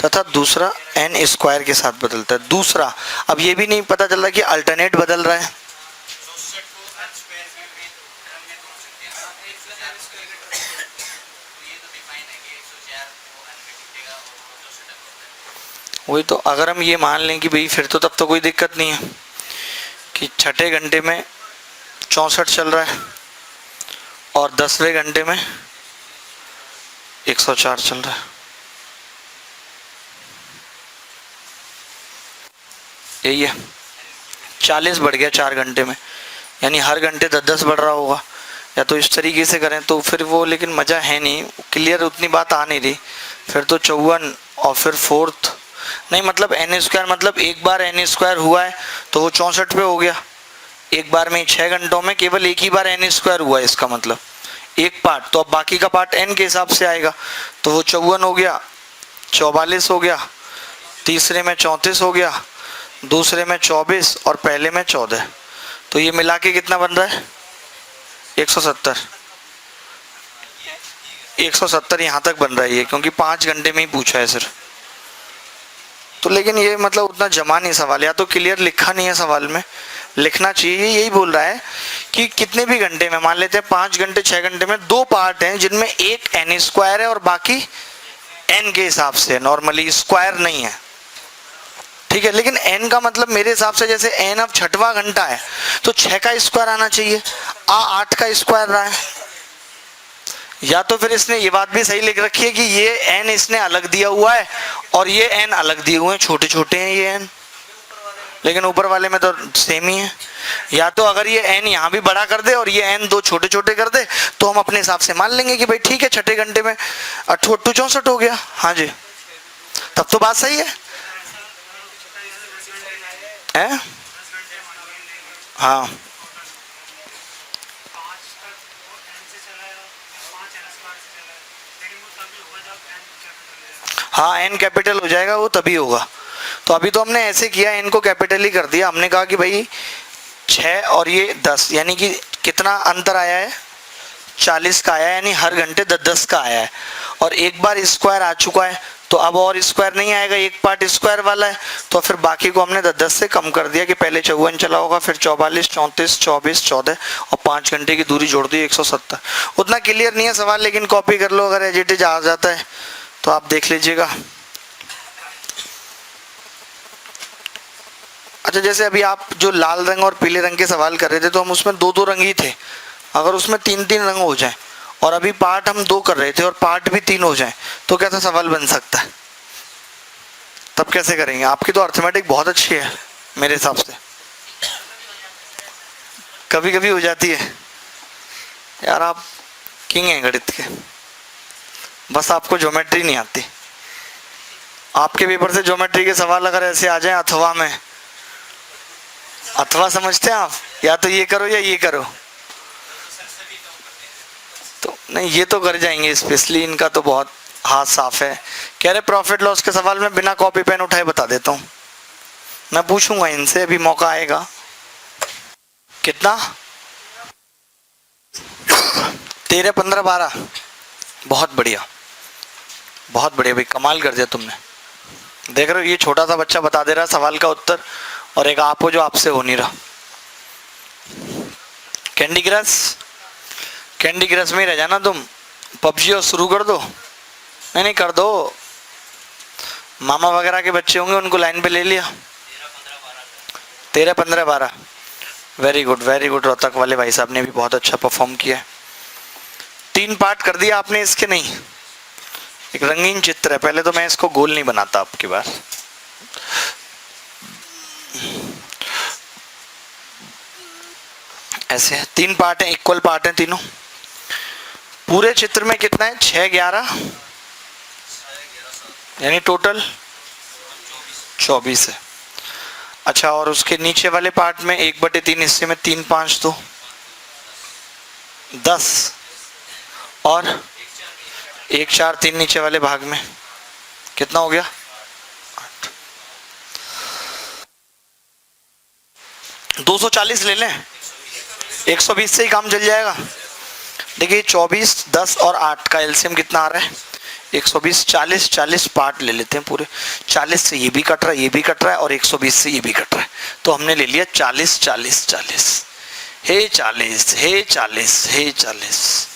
तथा दूसरा n स्क्वायर के साथ बदलता है। दूसरा, अब ये भी नहीं पता चल रहा कि अल्टरनेट बदल रहा है। वही तो, अगर हम ये मान लें कि भाई फिर तो तब तो कोई दिक्कत नहीं है कि छठे घंटे में 64 चल रहा है और 10वें घंटे में 104 चल रहा है। यही है, 40 बढ़ गया 4 घंटे में, यानी हर घंटे 10-10 बढ़ रहा होगा। या तो इस तरीके से करें तो फिर वो, लेकिन मज़ा है नहीं, क्लियर उतनी बात आ नहीं रही। फिर तो 54 और फिर 4th नहीं, मतलब n स्क्वायर, मतलब एक बार n स्क्वायर हुआ है तो वो 64 पे हो गया। एक बार में 6 घंटों में केवल एक ही बार n स्क्वायर हुआ है, इसका मतलब एक पार्ट, तो अब बाकी का पार्ट n के हिसाब से आएगा, तो वो 54 हो गया, 44 हो गया, तीसरे में 34 हो गया, दूसरे में 24 और पहले में 14, तो ये मिला के कितना बन रहा है? 170। 170 यहाँ तक बन रहा है ये, क्योंकि 5 घंटे में ही पूछा है सर। तो लेकिन ये मतलब उतना जमा नहीं सवाल, या तो क्लियर लिखा नहीं है सवाल में, लिखना चाहिए। यही बोल रहा है कि कितने भी घंटे में, मान लेते हैं 5 घंटे 6 घंटे में 2 पार्ट हैं जिनमें एक n स्क्वायर है और बाकी n के हिसाब से, नॉर्मली स्क्वायर नहीं है, ठीक है। लेकिन n का मतलब मेरे हिसाब से जैसे n अब 6वां घंटा है तो 6 का स्क्वायर आना चाहिए, 8 का स्क्वायर रहा है। या तो फिर इसने ये बात भी सही लिख रखी है कि ये n इसने अलग दिया हुआ है और ये n अलग दिए हुए हैं, छोटे छोटे हैं ये n, लेकिन ऊपर वाले में तो सेम ही है। या तो अगर ये n यहाँ भी बड़ा कर दे और ये n 2 छोटे छोटे कर दे तो हम अपने हिसाब से मान लेंगे कि भाई ठीक है 6 घंटे में 8 64 हो गया। हाँ जी, तब तो बात सही है, हैं? हाँ हाँ, n कैपिटल हो जाएगा वो तभी होगा। तो अभी तो हमने ऐसे किया, n को कैपिटल ही कर दिया। हमने कहा कि भाई 6 और ये 10, यानी कि कितना अंतर आया है? 40 का आया है, यानी हर घंटे 10-10 का आया है। और एक बार स्क्वायर आ चुका है तो अब और स्क्वायर नहीं आएगा, एक पार्ट स्क्वायर वाला है, तो फिर बाकी को हमने 10-10 से कम कर दिया कि पहले 54 चला होगा, फिर 44, 34, 24, 14 और 5 घंटे की दूरी जोड़ दी 170। उतना क्लियर नहीं है सवाल, लेकिन कॉपी कर लो, अगर एज इट इज आ जाता है तो आप देख लीजिएगा। अच्छा, जैसे अभी आप जो लाल रंग और पीले रंग के सवाल कर रहे थे तो हम उसमें 2-2 रंग ही थे, अगर उसमें 3-3 रंग हो जाए और अभी पार्ट हम 2 कर रहे थे और पार्ट भी 3 हो जाए तो कैसा सवाल बन सकता है? तब कैसे करेंगे? आपकी तो अर्थमेटिक बहुत अच्छी है मेरे हिसाब से। कभी कभी हो जाती है यार, आप किंग हैं गणित के, बस आपको ज्योमेट्री नहीं आती। आपके पेपर से ज्योमेट्री के सवाल अगर ऐसे आ जाए अथवा में, अथवा समझते हैं आप, या तो ये करो या ये करो, तो नहीं ये तो कर जाएंगे, स्पेशली इनका तो बहुत हाथ साफ है। कह रहे प्रॉफिट लॉस के सवाल में बिना कॉपी पेन उठाए बता देता हूँ, मैं पूछूंगा इनसे, अभी मौका आएगा। कितना? 13, 15, 12, बहुत बढ़िया, बहुत बढ़िया भाई, कमाल कर दिया तुमने। देख रहे हो, ये छोटा सा बच्चा बता दे रहा सवाल का उत्तर, और एक आप हो जो आपसे हो नहीं रहा। कैंडी क्रश, कैंडी क्रश में ही रह जाना तुम, पबजी और शुरू कर दो। नहीं कर दो, मामा वगैरह के बच्चे होंगे उनको लाइन पे ले लिया। 13, 15, 12, very good very good. Rohtak वाले भाई साहब ने भी बहुत अच्छा परफॉर्म किया। 3 पार्ट कर दिया आपने इसके, नहीं एक रंगीन चित्र है। पहले तो मैं इसको गोल नहीं बनाता आपकी बार, ऐसे 3 पार्ट हैं, इक्वल पार्ट हैं तीनों। पूरे चित्र में कितना है? 6, 11, यानी टोटल 24 है। अच्छा, और उसके नीचे वाले पार्ट में 1/3 हिस्से में 3, 5 तो 10, और 1, 4, 3 नीचे वाले भाग में कितना हो गया? 8। 240 ले लें, 120 से ही काम चल जाएगा। देखिए 24, 10 और 8 का एलसीएम कितना आ रहा है? 120। 40 40 पार्ट ले लेते हैं पूरे, 40 से ये भी कट रहा है, ये भी कट रहा है, और 120 से ये भी कट रहा है, तो हमने ले लिया 40 40 40, हे 40 हे 40 हे 40।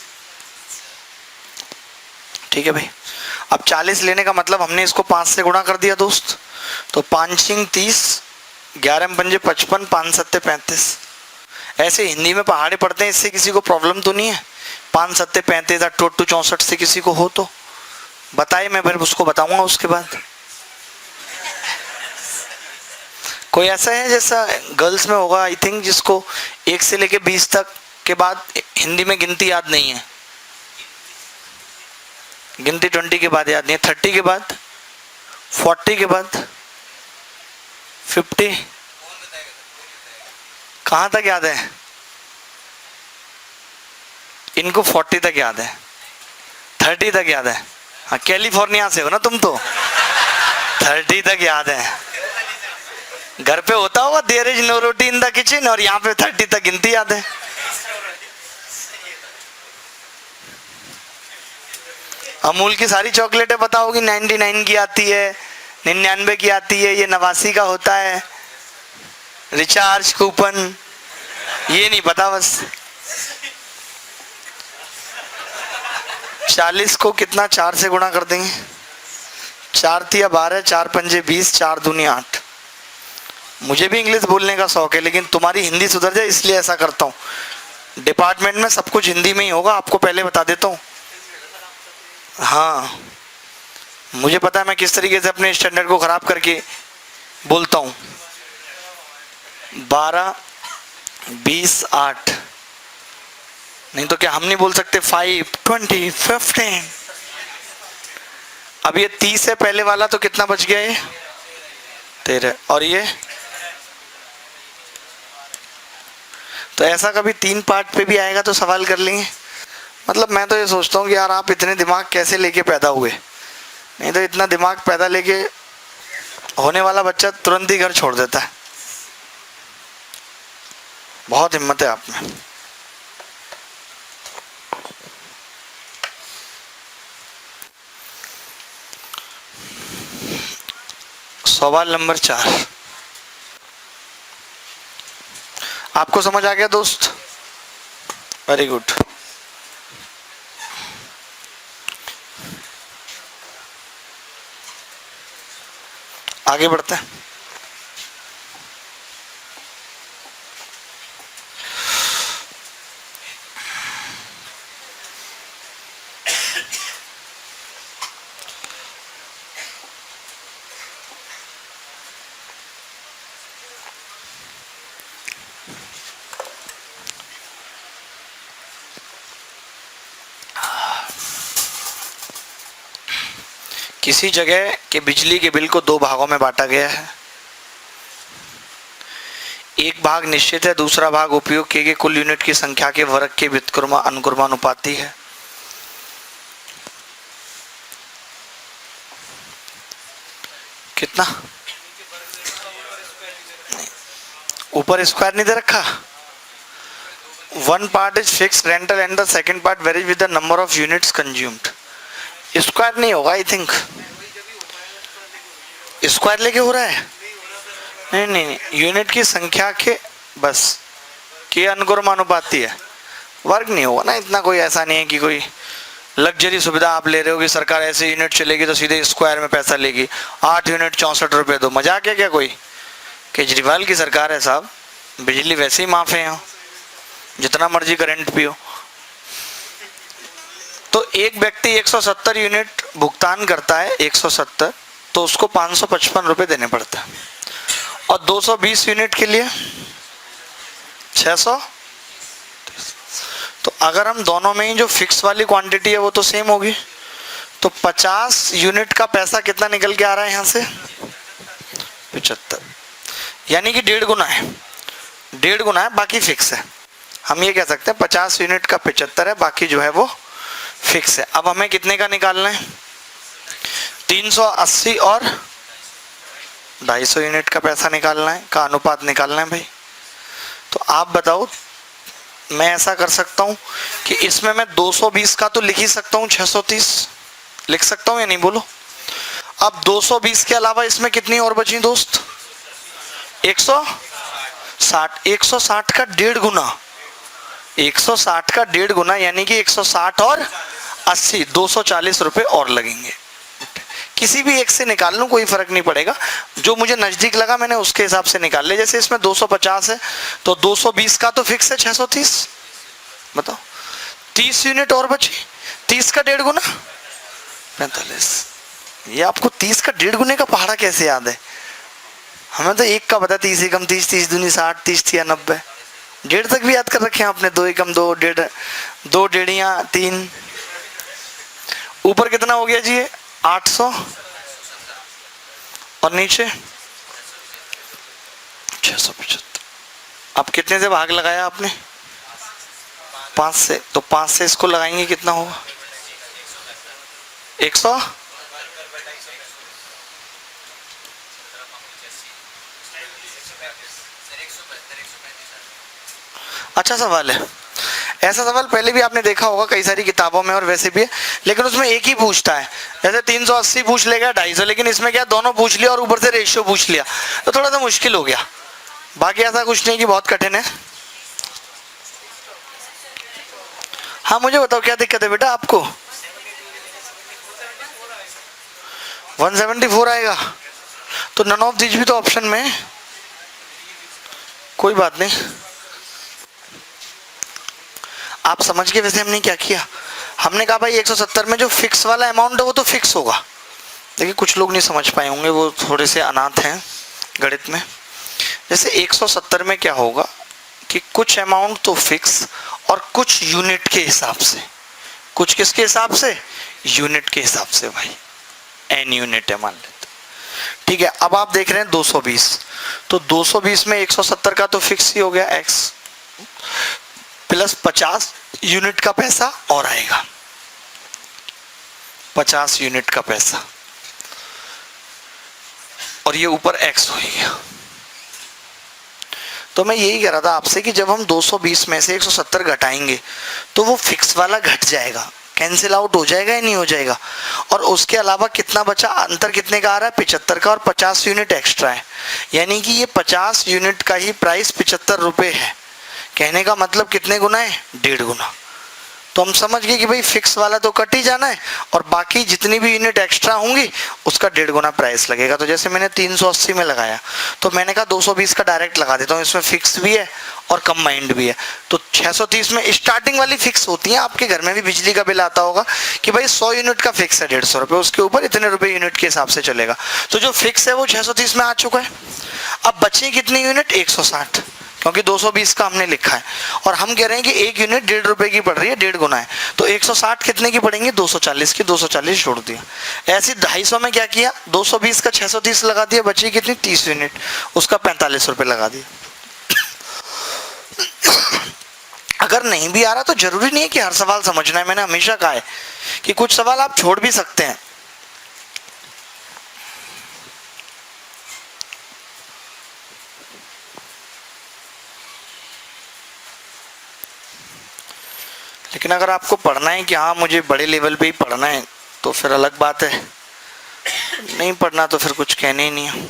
ठीक है भाई, अब 40 लेने का मतलब हमने इसको 5 से गुणा कर दिया दोस्त, तो 5 30, 11 पंजे 55, 5 7 35। ऐसे हिंदी में पहाड़े पढ़ते हैं, इससे किसी को प्रॉब्लम तो नहीं है? 5 7 35, 8 8 64 से किसी को हो तो बताइए, मैं फिर उसको बताऊंगा उसके बाद। कोई ऐसा है जैसा गर्ल्स में होगा आई थिंक, जिसको 1 से लेके 20 तक के बाद हिंदी में गिनती याद नहीं है? गिनती 20 के बाद याद नहीं है, 30 के बाद, 40 के बाद, 50, कहां तक याद है? इनको 40 तक याद है, 30 तक याद है। हाँ, कैलिफोर्निया से हो ना तुम तो, 30 तक याद है। घर पे होता होगा there is no roti in the kitchen, और यहाँ पे 30 तक गिनती याद है। अमूल की सारी चॉकलेटें पता होगी, 99 की आती है, 99 की आती है, ये 89 का होता है, रिचार्ज कूपन, ये नहीं पता बस। 40 को कितना 4 से गुणा कर देंगे? 4 तिया 12, 4 पंजे 20, 4 दूनी 8। मुझे भी इंग्लिश बोलने का शौक है, लेकिन तुम्हारी हिंदी सुधर जाए इसलिए ऐसा करता हूँ। डिपार्टमेंट में सब कुछ हिंदी में ही होगा, आपको पहले बता देता हूँ। हाँ, मुझे पता है मैं किस तरीके से अपने स्टैंडर्ड को खराब करके बोलता हूँ। 12, 20, 8, नहीं तो क्या हम नहीं बोल सकते 5, 20, 15? अब ये 30 है पहले वाला, तो कितना बच गया? ये 13, और ये तो ऐसा कभी 3 पार्ट पे भी आएगा तो सवाल कर लेंगे। मतलब मैं तो ये सोचता हूँ कि यार आप इतने दिमाग कैसे लेके पैदा हुए? नहीं तो इतना दिमाग पैदा लेके होने वाला बच्चा तुरंत ही घर छोड़ देता है। बहुत हिम्मत है आप में। सवाल नंबर 4 आपको समझ आ गया दोस्त? Very good. आगे बढ़ते हैं। किसी जगह के बिजली के बिल को 2 भागों में बांटा गया है। एक भाग निश्चित है, दूसरा भाग उपयोग किए गए कुल यूनिट की संख्या के वर्ग के व्युत्क्रम अनुक्रमानुपाती है। कितना? ऊपर स्क्वायर नहीं दे रखा। 1 part is fixed rental and the second part varies with the number of units consumed। Square नहीं होगा आई थिंक। स्क्वायर लेके हो रहा है? नहीं नहीं नहीं, यूनिट की संख्या के बस के अनुक्रमानुपाती है, वर्ग नहीं होगा ना। इतना कोई ऐसा नहीं है कि कोई लग्जरी सुविधा आप ले रहे हो कि सरकार ऐसे यूनिट चलेगी तो सीधे स्क्वायर में पैसा लेगी। 8 यूनिट 64 रुपये दो, मजाक है क्या कोई? केजरीवाल की सरकार है साहब, बिजली वैसे ही माफ है यहाँ, जितना मर्जी करंट पियो। तो एक व्यक्ति 170 यूनिट भुगतान करता है, 170, तो उसको 555 रुपये देने पड़ता है। और 220 यूनिट के लिए 600। तो अगर हम दोनों में ही जो फिक्स वाली क्वांटिटी है वो तो सेम होगी, तो 50 यूनिट का पैसा कितना निकल के आ रहा है यहाँ से? 75, यानी कि 1.5 गुना है। 1.5 गुना है, बाकी फिक्स है। हम ये कह सकते हैं 50 यूनिट का 75 है, बाकी जो है वो फिक्स है। अब हमें कितने का निकालना है? 380 और 250 यूनिट का पैसा निकालना है, का अनुपात निकालना है भाई। तो आप बताओ, मैं ऐसा कर सकता हूं कि इसमें मैं 220 का तो लिख ही सकता हूं, 630 लिख सकता हूं या नहीं बोलो? अब 220 के अलावा इसमें कितनी और बची दोस्त? 160। 160 का 1.5 गुना, 160 का 1.5 गुना, यानी कि 160 और 80, 240 रुपये और लगेंगे। किसी भी एक से निकाल लूँ, कोई फर्क नहीं पड़ेगा, जो मुझे नजदीक लगा मैंने उसके हिसाब से निकाल ले। जैसे इसमें 250 है तो 220 का तो फिक्स है 630। बताओ, 30 यूनिट और बची, 30 का 1.5 गुना 45। ये आपको 30 का 1.5 गुने का पहाड़ा कैसे याद है? हमें तो 1 का पता, 30 एकम 30, 30 दूनी 60, 30 तिया 90, 1.5 तक भी याद कर रखे हैं आपने। 2 एकम 2, 1.5, 2 डेढ़ियाँ 3, ऊपर कितना हो गया जी? 800, और नीचे 675। अब कितने से भाग लगाया आपने? 5 से। तो 5 से इसको लगाएंगे कितना होगा? 100। अच्छा सवाल है। ऐसा सवाल पहले भी आपने देखा होगा कई सारी किताबों में और वैसे भी है, लेकिन उसमें एक ही पूछता है। जैसे 380 पूछ लेगा 250, लेकिन इसमें क्या दोनों पूछ लिया और ऊपर से रेशियो पूछ लिया, तो थोड़ा सा मुश्किल हो गया। बाकी ऐसा कुछ नहीं कि बहुत कठिन है। हाँ मुझे बताओ क्या दिक्कत है बेटा आपको? 174 आएगा, तो नन ऑफ दीज भी तो ऑप्शन में है। कोई बात नहीं, आप समझ के। वैसे हमने क्या किया, हमने कहा भाई 170 में जो फिक्स वाला अमाउंट है वो तो फिक्स होगा। देखिए कुछ लोग नहीं समझ पाए होंगे, वो थोड़े से अनाथ हैं गणित में। जैसे 170 में क्या होगा कि कुछ अमाउंट तो फिक्स और कुछ यूनिट के हिसाब से। कुछ किसके हिसाब से? यूनिट के हिसाब से भाई, एन यूनिट है मान लेते। ठीक है, अब आप देख रहे हैं 220, तो 220 में 170 का तो फिक्स ही हो गया एक्स, प्लस 50 यूनिट का पैसा और आएगा, 50 यूनिट का पैसा, और ये ऊपर एक्स हो गया। तो मैं यही कह रहा था आपसे कि जब हम 220 में से 170 घटाएंगे तो वो फिक्स वाला घट जाएगा, कैंसिल आउट हो जाएगा या नहीं हो जाएगा। और उसके अलावा कितना बचा, अंतर कितने का आ रहा है? 75 का, और 50 यूनिट एक्स्ट्रा है, यानी कि ये 50 यूनिट का ही प्राइस 75 रुपये है। कहने का मतलब कितने गुना है? 1.5 गुना। तो हम समझ गए कि भाई फिक्स वाला तो कट ही जाना है और बाकी जितनी भी यूनिट एक्स्ट्रा होंगी उसका 1.5 गुना प्राइस लगेगा। तो जैसे मैंने 380 में लगाया, तो मैंने कहा 220 का डायरेक्ट लगा देता हूँ, इसमें फिक्स भी है और कंबाइंड भी है। तो 630 में स्टार्टिंग वाली फिक्स होती है। आपके घर में भी बिजली का बिल आता होगा कि भाई 100 यूनिट का फिक्स है 150 रुपये, उसके ऊपर इतने रुपये यूनिट के हिसाब से चलेगा। तो जो फिक्स है वो 630 में आ चुका है। अब बची कितनी यूनिट? 160, क्योंकि 220 का हमने लिखा है और हम कह रहे हैं कि एक यूनिट 1.5 रुपए की पड़ रही है, 1.5 गुना है। तो 160 कितने की पड़ेंगे? 240 की, 240 जोड़ दिया। ऐसे 250 में क्या किया, 220 का 630 लगा दिया, बची कितनी? 30 यूनिट, उसका 45 रुपए लगा दिया। अगर नहीं भी आ रहा तो जरूरी नहीं है कि हर सवाल समझना है। मैंने हमेशा कहा है कि कुछ सवाल आप छोड़ भी सकते हैं। लेकिन अगर आपको पढ़ना है कि हाँ मुझे बड़े लेवल पे ही पढ़ना है तो फिर अलग बात है, नहीं पढ़ना तो फिर कुछ कहने ही नहीं है।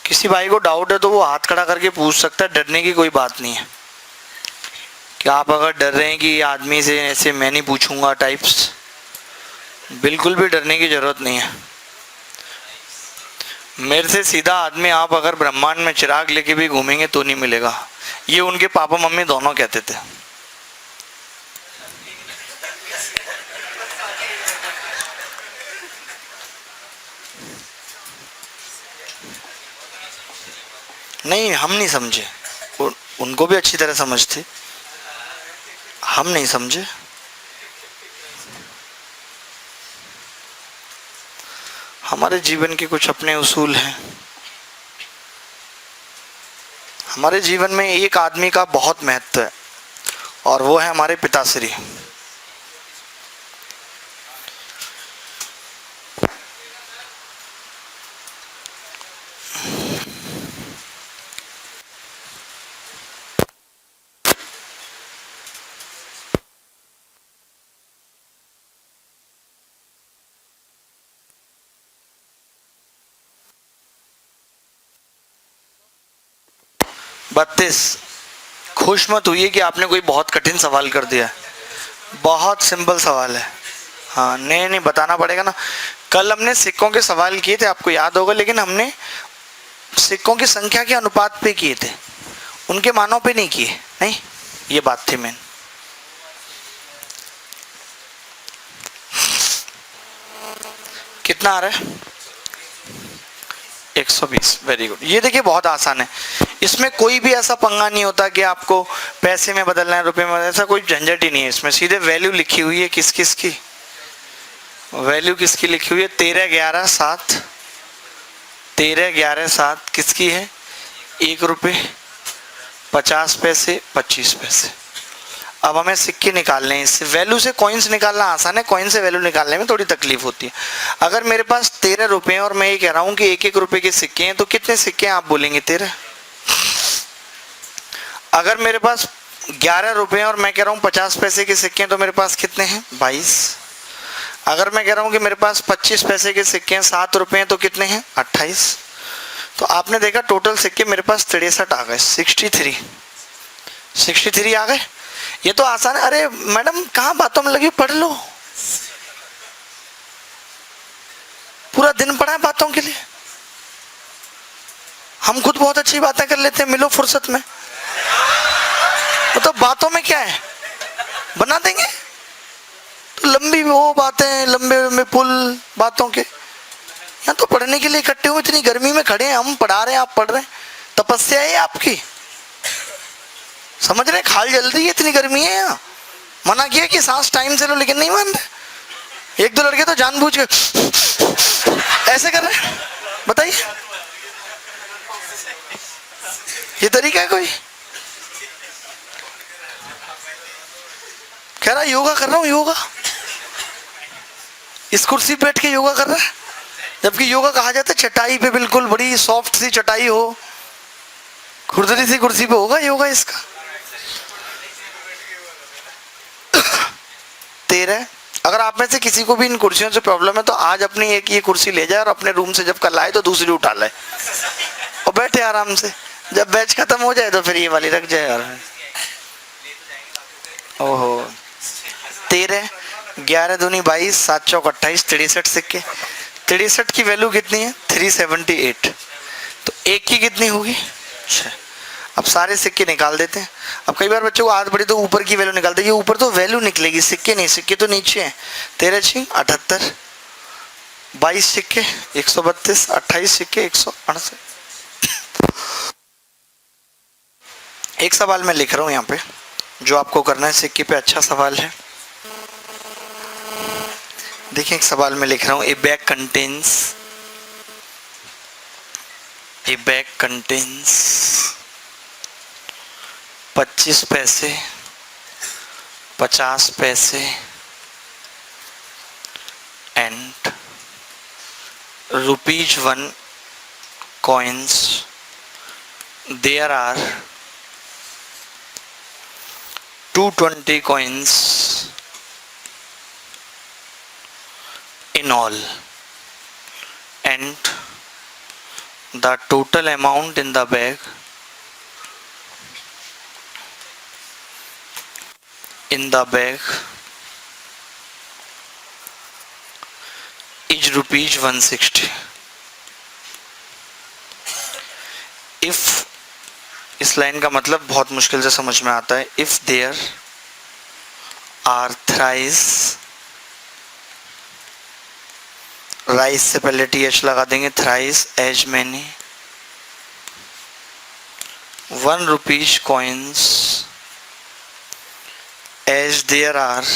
किसी भाई को डाउट है तो वो हाथ खड़ा करके पूछ सकता है, डरने की कोई बात नहीं है। कि आप अगर डर रहे हैं कि आदमी से ऐसे मैं नहीं पूछूंगा टाइप्स, बिल्कुल भी डरने की जरूरत नहीं है। मेरे से सीधा आदमी आप अगर ब्रह्मांड में चिराग लेके भी घूमेंगे तो नहीं मिलेगा, ये उनके पापा मम्मी दोनों कहते थे। नहीं हम नहीं समझे, उनको भी अच्छी तरह समझते, हम नहीं समझे। हमारे जीवन के कुछ अपने उसूल हैं। हमारे जीवन में एक आदमी का बहुत महत्व है और वो है हमारे पिताश्री। बत्तीस। खुश मत हुई कि आपने कोई बहुत कठिन सवाल कर दिया, बहुत सिंपल सवाल है। हाँ नहीं नहीं बताना पड़ेगा ना। कल हमने सिक्कों के सवाल किए थे, आपको याद होगा, लेकिन हमने सिक्कों की संख्या के अनुपात पे किए थे, उनके मानों पे नहीं किए। नहीं, ये बात थी मेन। कितना आ रहा है? 120। Very good. ये देखिए बहुत आसान है, इसमें कोई भी ऐसा पंगा नहीं होता कि आपको पैसे में बदलना है, रुपए में, ऐसा कोई झंझट ही नहीं है। इसमें सीधे वैल्यू लिखी हुई है। किस किस की वैल्यू किसकी लिखी हुई है? 13 11 7, 13 11 7 किसकी है? 1 रुपये 50 पैसे 25 पैसे। अब हमें सिक्के निकालने हैं, इससे वैल्यू से कॉइन्स निकालना आसान है, कॉइन से वैल्यू निकालने में थोड़ी तकलीफ होती है। अगर मेरे पास 13 रुपए हैं और मैं ये कह रहा हूं कि 1-1 रुपए के सिक्के हैं, तो कितने सिक्के हैं आप बोलेंगे? 13। अगर मेरे पास 11 रुपए हैं और मैं कह रहा हूं 50 पैसे के सिक्के हैं, तो मेरे पास कितने हैं? 22। अगर मैं कह रहा हूं कि मेरे पास 25 पैसे के सिक्के हैं, 7 रुपए हैं, तो कितने हैं? 28। तो आपने देखा टोटल सिक्के मेरे पास 63 आ गए, 63 आ गए। ये तो आसान है। अरे मैडम कहां बातों में लगी, पढ़ लो, पूरा दिन पढ़ा है बातों के लिए। हम खुद बहुत अच्छी बातें कर लेते हैं, मिलो फुर्सत में। तो बातों में क्या है, बना देंगे। तो लंबी वो बातें, लंबे लंबे पुल बातों के। यहाँ तो पढ़ने के लिए इकट्ठे हो, इतनी गर्मी में खड़े हैं, हम पढ़ा रहे हैं, आप पढ़ रहे हैं। तपस्या है आपकी, समझ रहे? खाल जल रही है, इतनी गर्मी है। यहाँ मना किया कि सांस टाइम से लो, लेकिन नहीं मान रहे। 1-2 लड़के तो जानबूझ के ऐसे कर रहे हैं। बताइए, ये तरीका है कोई? कह रहा योगा कर रहा हूं, योगा। इस कुर्सी पे बैठ के योगा कर रहा है, जबकि योगा कहा जाता है चटाई पे, बिल्कुल बड़ी सॉफ्ट सी चटाई हो, खुरदरी सी कुर्सी पे होगा योगा इसका। 13। अगर आप में से किसी को भी इन कुर्सियों से प्रॉब्लम है, तो आज अपनी एक ये कुर्सी ले जाए और अपने रूम से जब कल आए तो दूसरी उठा ले और बैठे आराम से। जब बैच खत्म हो जाए तो फिर ये वाली रख जाए यार। ओहो, 13, 11 दूनी 22, 7 चौक 28, 63 सिक्के। 63 की वैल्यू कितनी है? 378। तो एक की कितनी होगी? 6। अब सारे सिक्के निकाल देते हैं। अब कई बार बच्चों को आदत पड़ी तो ऊपर की वैल्यू निकालते हैं। ये ऊपर तो वैल्यू निकलेगी, सिक्के नहीं, सिक्के तो नीचे हैं। 13 6 78, 22 सिक्के 132, 28 सिक्के 168। एक सवाल मैं लिख रहा हूं यहाँ पे, जो आपको करना है सिक्के पे। अच्छा सवाल है, देखिए। एक सवाल मैं लिख रहा हूं, ए बैग कंटेन्स 25 पैसे, 50 पैसे and ₹1 coins. There are 220 coins in all, and the total amount in the bag is ₹160. If, इस लाइन का मतलब बहुत मुश्किल से समझ में आता है। If there are thrice, rice से पहले TH लगा देंगे, thrice as many ₹1 coins as there are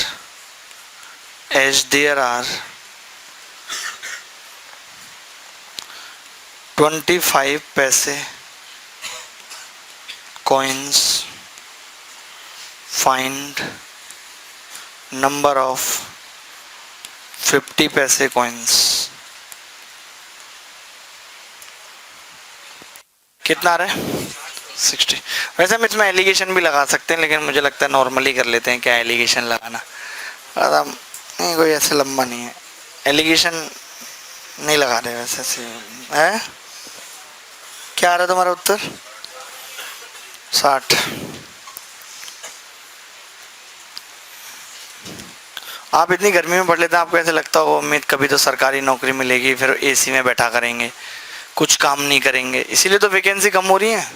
25 पैसे coins, find number of 50 पैसे coins। कितना आ रहा है? 60। वैसे हम इसमें एलिगेशन भी लगा सकते हैं, लेकिन मुझे लगता है नॉर्मली कर लेते हैं। क्या एलिगेशन लगाना, नहीं कोई ऐसे लंबा नहीं है, एलिगेशन नहीं लगा रहे वैसे से है। क्या आ रहा है तुम्हारा उत्तर? 60। आप इतनी गर्मी में पढ़ लेते हैं, आपको ऐसे लगता हो उम्मीद कभी तो सरकारी नौकरी मिलेगी, फिर एसी में बैठा करेंगे, कुछ काम नहीं करेंगे। इसीलिए तो वैकेंसी कम हो रही है,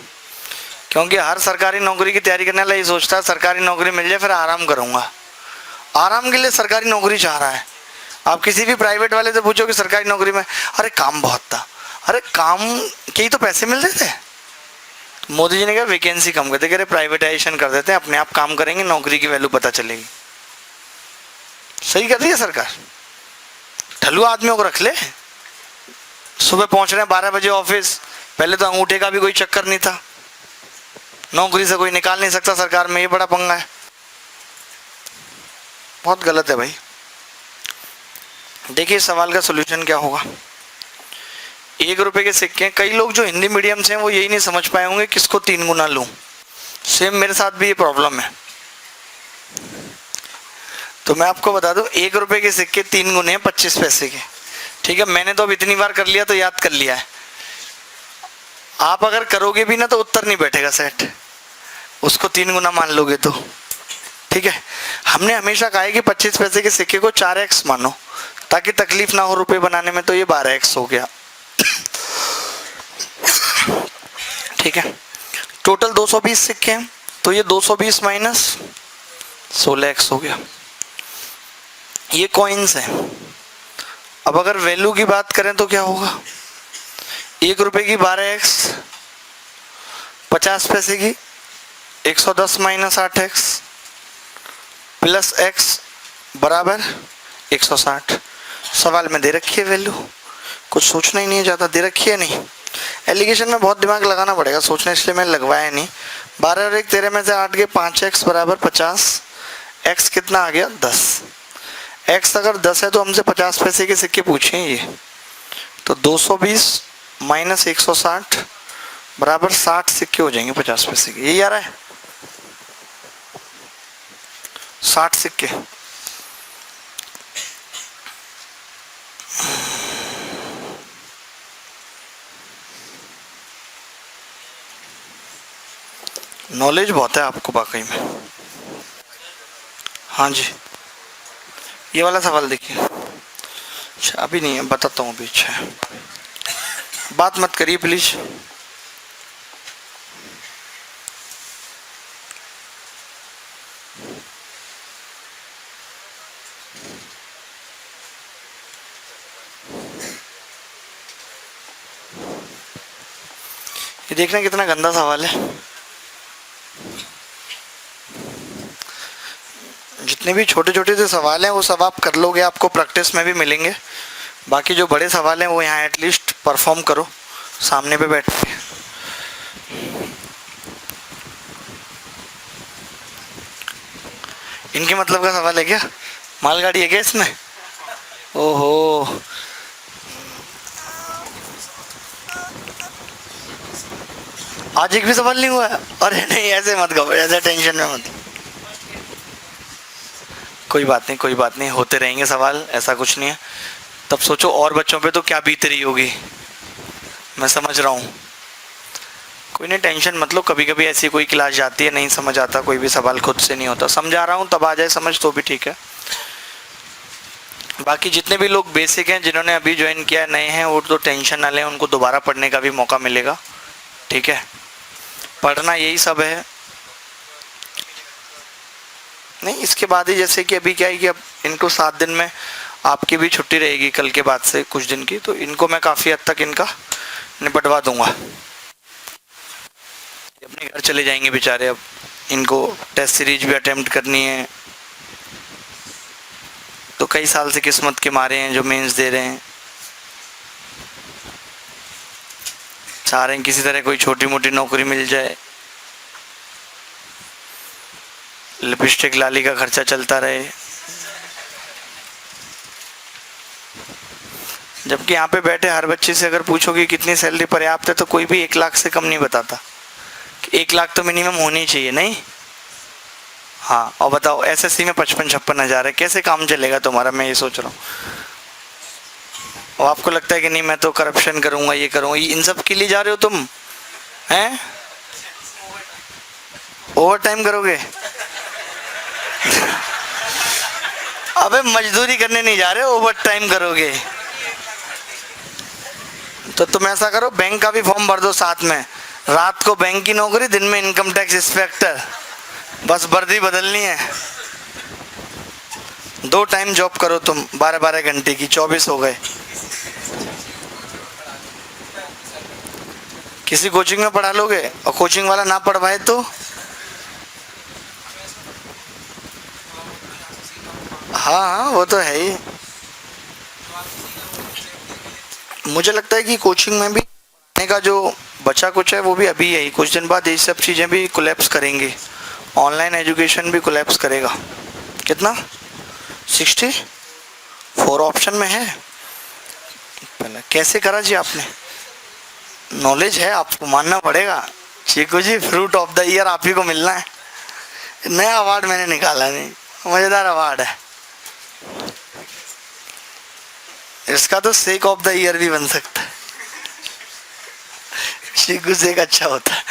क्योंकि हर सरकारी नौकरी की तैयारी करने वाला ये सोचता है सरकारी नौकरी मिल जाए फिर आराम करूंगा। आराम के लिए सरकारी नौकरी चाह रहा है। आप किसी भी प्राइवेट वाले से पूछो कि सरकारी नौकरी में, अरे काम बहुत था। अरे काम के ही तो पैसे मिल रहे थे। मोदी जी ने कहा वैकेंसी कम कर दे, कह रहे प्राइवेटाइजेशन कर देते हैं, अपने आप काम करेंगे, नौकरी की वैल्यू पता चलेगी। सही कर रही है सरकार। ठल्लू आदमियों को रख ले, सुबह पहुंच रहे हैं 12 बजे ऑफिस। पहले तो अंगूठे का भी कोई चक्कर नहीं था, नौकरी से कोई निकाल नहीं सकता सरकार में, ये बड़ा पंगा है। बहुत गलत है भाई। देखिए सवाल का सॉल्यूशन क्या होगा। 1 रुपए के सिक्के, कई लोग जो हिंदी मीडियम से हैं वो यही नहीं समझ पाए होंगे किसको 3 गुना लूं। सेम मेरे साथ भी ये प्रॉब्लम है। तो मैं आपको बता दूं, 1 रुपए के सिक्के 3 गुने हैं 25 पैसे के। ठीक है, मैंने तो अब इतनी बार कर लिया तो याद कर लिया है। आप अगर करोगे भी ना तो उत्तर नहीं बैठेगा सेट, उसको 3 गुना मान लोगे तो। ठीक है, हमने हमेशा कहा है कि 25 पैसे के सिक्के को 4x मानो ताकि तकलीफ ना हो रुपए बनाने में, तो ये 12x हो गया। ठीक है, टोटल 220 सिक्के हैं तो ये 220 माइनस 16x हो गया। ये कॉइन्स हैं। अब अगर वैल्यू की बात करें तो क्या होगा, 1 रुपए की 12x, 50 पैसे की 110 माइनस 8x प्लस x बराबर 160। सवाल में दे रखी है वैल्यू, कुछ सोचना ही नहीं है ज़्यादा, दे रखी है नहीं। एलिगेशन में बहुत दिमाग लगाना पड़ेगा, सोचना, इसलिए मैंने लगवाया नहीं। 12 और 1 13 में से 8 के 5x बराबर 50। x कितना आ गया 10। x अगर 10 है तो हमसे 50 पैसे के सिक्के पूछे हैं ये, तो 220 माइनस 160 बराबर 60 सिक्के हो जाएंगे 50 पैसे के। यही आ रहा है 60 सिक्के। नॉलेज बहुत है आपको वाकई में। हाँ जी, ये वाला सवाल देखिए। अच्छा अभी नहीं है, बताता हूँ अभी। अच्छा बात मत करिए प्लीज। ये देखना कितना गंदा सवाल है। जितने भी छोटे छोटे से सवाल हैं वो सब आप कर लोगे, आपको प्रैक्टिस में भी मिलेंगे। बाकी जो बड़े सवाल हैं वो यहाँ एटलीस्ट परफॉर्म करो सामने पे बैठ के। इनके मतलब का सवाल है क्या, मालगाड़ी है क्या इसमें? ओहो, आज एक भी सवाल नहीं हुआ है? अरे नहीं, ऐसे मत घबराओ, ऐसे टेंशन में मत। कोई बात नहीं, कोई बात नहीं, होते रहेंगे सवाल, ऐसा कुछ नहीं है। तब सोचो और बच्चों पे तो क्या बीत रही होगी, मैं समझ रहा हूँ। कोई नहीं, टेंशन मत लो। कभी कभी ऐसी कोई क्लास जाती है, नहीं समझ आता, कोई भी सवाल खुद से नहीं होता। समझा रहा हूँ तब आ जाए समझ तो भी ठीक है। बाकी जितने भी लोग बेसिक हैं, जिन्होंने अभी ज्वाइन किया, नए हैं, वो तो टेंशन ना लें, उनको दोबारा पढ़ने का भी मौका मिलेगा। ठीक है, पढ़ना यही सब है। नहीं, इसके बाद ही जैसे कि अभी क्या है कि अब इनको 7 दिन में आपकी भी छुट्टी रहेगी कल के बाद से कुछ दिन की, तो इनको मैं काफ़ी हद तक इनका निपटवा दूंगा। अपने घर चले जाएंगे बेचारे। अब इनको टेस्ट सीरीज भी अटेम्प्ट करनी है, तो कई साल से किस्मत के मारे हैं जो मेंस दे रहे हैं। चाह रहे हैं किसी तरह कोई छोटी मोटी नौकरी मिल जाए, लिपस्टिक लाली का खर्चा चलता रहे। जबकि यहाँ पे बैठे हर बच्चे से अगर पूछो कि कितनी सैलरी पर्याप्त है, तो कोई भी 1 लाख से कम नहीं बताता। 1 लाख तो मिनिमम होनी चाहिए, नहीं? हाँ, और बताओ एसएससी में 55-56 हज़ार है, कैसे काम चलेगा तुम्हारा? मैं ये सोच रहा हूँ। और आपको लगता है कि नहीं मैं तो करप्शन करूँगा, ये करूँगा, इन सब के लिए जा रहे हो तुम? हैं, ओवर टाइम करोगे? अबे मजदूरी करने नहीं जा रहे, ओवर टाइम करोगे। तो तुम ऐसा करो, बैंक का भी फॉर्म भर दो साथ में। रात को बैंक की नौकरी, दिन में इनकम टैक्स इंस्पेक्टर, बस वर्दी बदलनी है। 2 टाइम जॉब करो तुम, 12-12 घंटे की, 24 हो गए। किसी कोचिंग में पढ़ा लोगे और कोचिंग वाला ना पढ़वाए तो? हाँ, वो तो है ही। मुझे लगता है कि कोचिंग में भी पढ़ाने का जो बचा कुछ है वो भी अभी है ही, कुछ दिन बाद ये सब चीज़ें भी कोलैप्स करेंगी। ऑनलाइन एजुकेशन भी कोलैप्स करेगा। कितना? 64 ऑप्शन में है। पहले कैसे करा जी आपने? नॉलेज है, आपको मानना पड़ेगा। चीकू जी फ्रूट ऑफ द ईयर आप ही को मिलना है। नया अवार्ड मैंने निकाला नहीं, मजेदार अवार्ड है इसका, तो सेक ऑफ द ईयर भी बन सकता है। चीकू सेक अच्छा होता है।